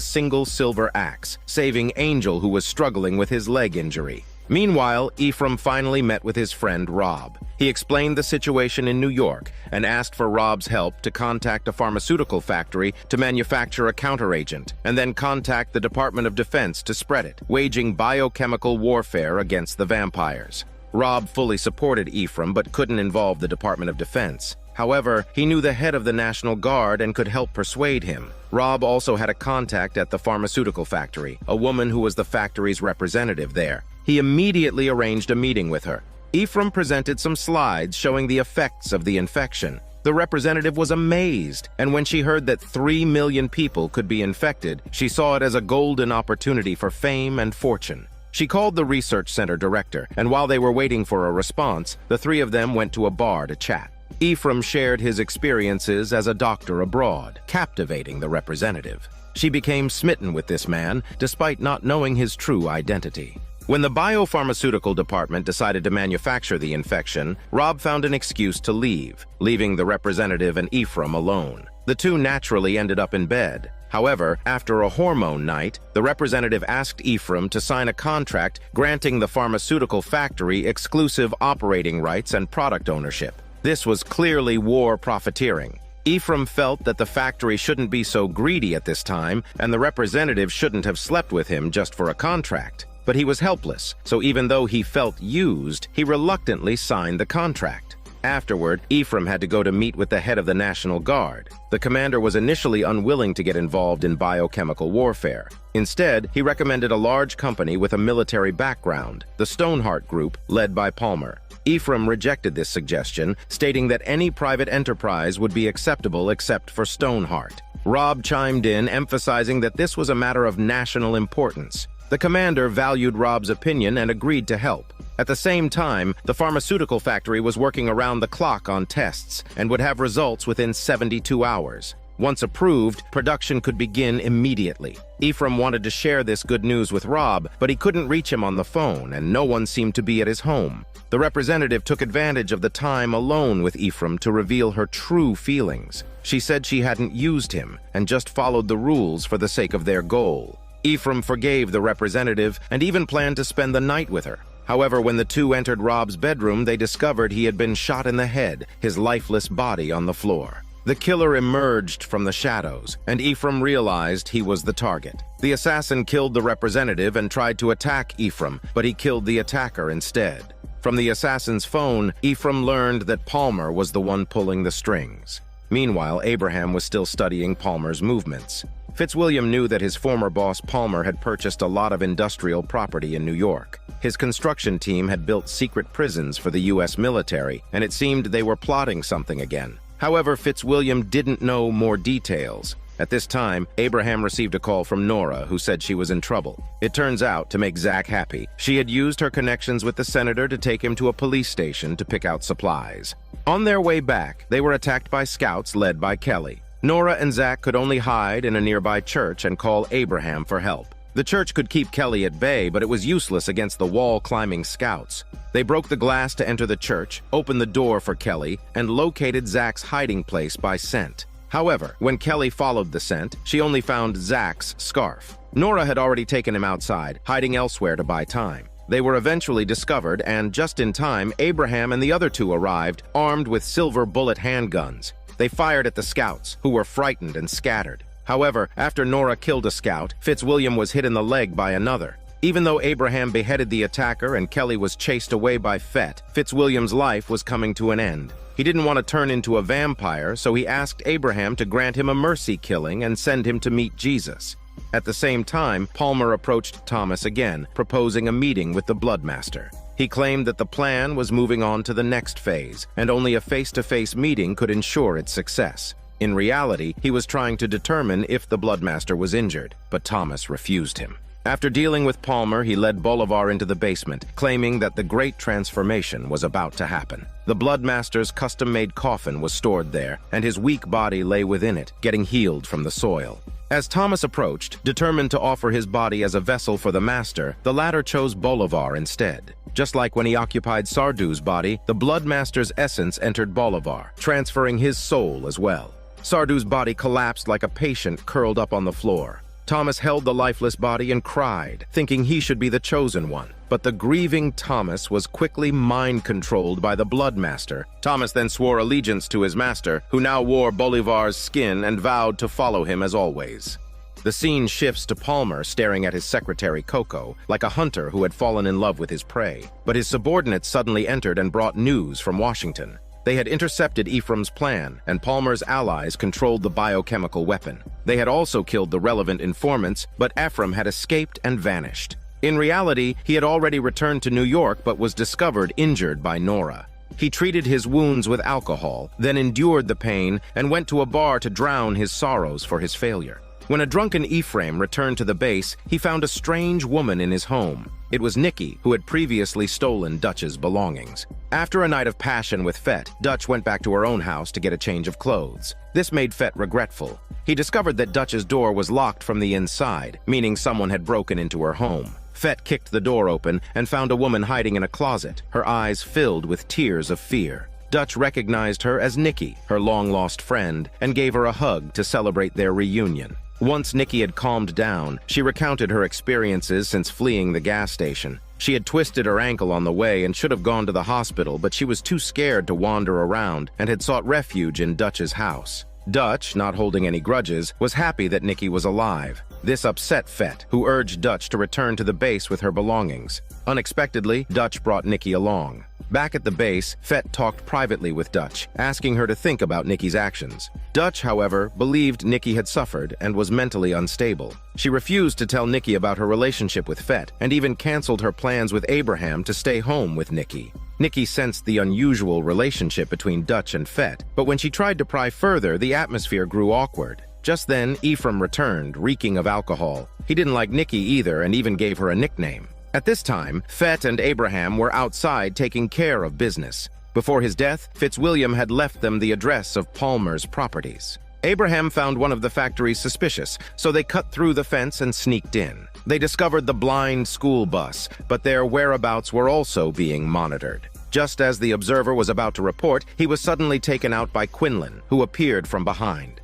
single silver axe, saving Angel, who was struggling with his leg injury. Meanwhile, Ephraim finally met with his friend Rob. He explained the situation in New York and asked for Rob's help to contact a pharmaceutical factory to manufacture a counteragent, and then contact the Department of Defense to spread it, waging biochemical warfare against the vampires. Rob fully supported Ephraim but couldn't involve the Department of Defense. However, he knew the head of the National Guard and could help persuade him. Rob also had a contact at the pharmaceutical factory, a woman who was the factory's representative there. He immediately arranged a meeting with her. Ephraim presented some slides showing the effects of the infection. The representative was amazed, and when she heard that 3 million people could be infected, she saw it as a golden opportunity for fame and fortune. She called the research center director, and while they were waiting for a response, the 3 of them went to a bar to chat. Ephraim shared his experiences as a doctor abroad, captivating the representative. She became smitten with this man, despite not knowing his true identity. When the biopharmaceutical department decided to manufacture the infection, Rob found an excuse to leave, leaving the representative and Ephraim alone. The 2 naturally ended up in bed. However, after a hormone night, the representative asked Ephraim to sign a contract granting the pharmaceutical factory exclusive operating rights and product ownership. This was clearly war profiteering. Ephraim felt that the factory shouldn't be so greedy at this time, and the representative shouldn't have slept with him just for a contract. But he was helpless, so even though he felt used, he reluctantly signed the contract. Afterward, Ephraim had to go to meet with the head of the National Guard. The commander was initially unwilling to get involved in biochemical warfare. Instead, he recommended a large company with a military background, the Stoneheart Group, led by Palmer. Ephraim rejected this suggestion, stating that any private enterprise would be acceptable except for Stoneheart. Rob chimed in, emphasizing that this was a matter of national importance. The commander valued Rob's opinion and agreed to help. At the same time, the pharmaceutical factory was working around the clock on tests and would have results within 72 hours. Once approved, production could begin immediately. Ephraim wanted to share this good news with Rob, but he couldn't reach him on the phone, and no one seemed to be at his home. The representative took advantage of the time alone with Ephraim to reveal her true feelings. She said she hadn't used him and just followed the rules for the sake of their goal. Ephraim forgave the representative and even planned to spend the night with her. However, when the two entered Rob's bedroom, they discovered he had been shot in the head, his lifeless body on the floor. The killer emerged from the shadows, and Ephraim realized he was the target. The assassin killed the representative and tried to attack Ephraim, but he killed the attacker instead. From the assassin's phone, Ephraim learned that Palmer was the one pulling the strings. Meanwhile, Abraham was still studying Palmer's movements. Fitzwilliam knew that his former boss Palmer had purchased a lot of industrial property in New York. His construction team had built secret prisons for the U.S. military, and it seemed they were plotting something again. However, Fitzwilliam didn't know more details. At this time, Abraham received a call from Nora, who said she was in trouble. It turns out, to make Zach happy, she had used her connections with the senator to take him to a police station to pick out supplies. On their way back, they were attacked by scouts led by Kelly. Nora and Zach could only hide in a nearby church and call Abraham for help. The church could keep Kelly at bay, but it was useless against the wall-climbing scouts. They broke the glass to enter the church, opened the door for Kelly, and located Zach's hiding place by scent. However, when Kelly followed the scent, she only found Zach's scarf. Nora had already taken him outside, hiding elsewhere to buy time. They were eventually discovered, and just in time, Abraham and the other two arrived, armed with silver bullet handguns. They fired at the scouts, who were frightened and scattered. However, after Nora killed a scout, Fitzwilliam was hit in the leg by another. Even though Abraham beheaded the attacker and Kelly was chased away by Fett, Fitzwilliam's life was coming to an end. He didn't want to turn into a vampire, so he asked Abraham to grant him a mercy killing and send him to meet Jesus. At the same time, Palmer approached Thomas again, proposing a meeting with the Bloodmaster. He claimed that the plan was moving on to the next phase, and only a face-to-face meeting could ensure its success. In reality, he was trying to determine if the Bloodmaster was injured, but Thomas refused him. After dealing with Palmer, he led Bolivar into the basement, claiming that the Great Transformation was about to happen. The Bloodmaster's custom-made coffin was stored there, and his weak body lay within it, getting healed from the soil. As Thomas approached, determined to offer his body as a vessel for the Master, the latter chose Bolivar instead. Just like when he occupied Sardou's body, the Bloodmaster's essence entered Bolivar, transferring his soul as well. Sardou's body collapsed like a patient curled up on the floor. Thomas held the lifeless body and cried, thinking he should be the chosen one. But the grieving Thomas was quickly mind-controlled by the Bloodmaster. Thomas then swore allegiance to his master, who now wore Bolivar's skin and vowed to follow him as always. The scene shifts to Palmer staring at his secretary Coco, like a hunter who had fallen in love with his prey. But his subordinates suddenly entered and brought news from Washington. They had intercepted Ephraim's plan, and Palmer's allies controlled the biochemical weapon. They had also killed the relevant informants, but Ephraim had escaped and vanished. In reality, he had already returned to New York but was discovered injured by Nora. He treated his wounds with alcohol, then endured the pain and went to a bar to drown his sorrows for his failure. When a drunken Ephraim returned to the base, he found a strange woman in his home. It was Nikki, who had previously stolen Dutch's belongings. After a night of passion with Fett, Dutch went back to her own house to get a change of clothes. This made Fett regretful. He discovered that Dutch's door was locked from the inside, meaning someone had broken into her home. Fett kicked the door open and found a woman hiding in a closet, her eyes filled with tears of fear. Dutch recognized her as Nikki, her long-lost friend, and gave her a hug to celebrate their reunion. Once Nikki had calmed down, she recounted her experiences since fleeing the gas station. She had twisted her ankle on the way and should have gone to the hospital, but she was too scared to wander around and had sought refuge in Dutch's house. Dutch, not holding any grudges, was happy that Nikki was alive. This upset Fett, who urged Dutch to return to the base with her belongings. Unexpectedly, Dutch brought Nikki along. Back at the base, Fett talked privately with Dutch, asking her to think about Nikki's actions. Dutch, however, believed Nikki had suffered and was mentally unstable. She refused to tell Nikki about her relationship with Fett and even canceled her plans with Abraham to stay home with Nikki. Nikki sensed the unusual relationship between Dutch and Fett, but when she tried to pry further, the atmosphere grew awkward. Just then, Ephraim returned, reeking of alcohol. He didn't like Nikki either and even gave her a nickname. At this time, Fett and Abraham were outside taking care of business. Before his death, Fitzwilliam had left them the address of Palmer's properties. Abraham found one of the factories suspicious, so they cut through the fence and sneaked in. They discovered the blind school bus, but their whereabouts were also being monitored. Just as the observer was about to report, he was suddenly taken out by Quinlan, who appeared from behind.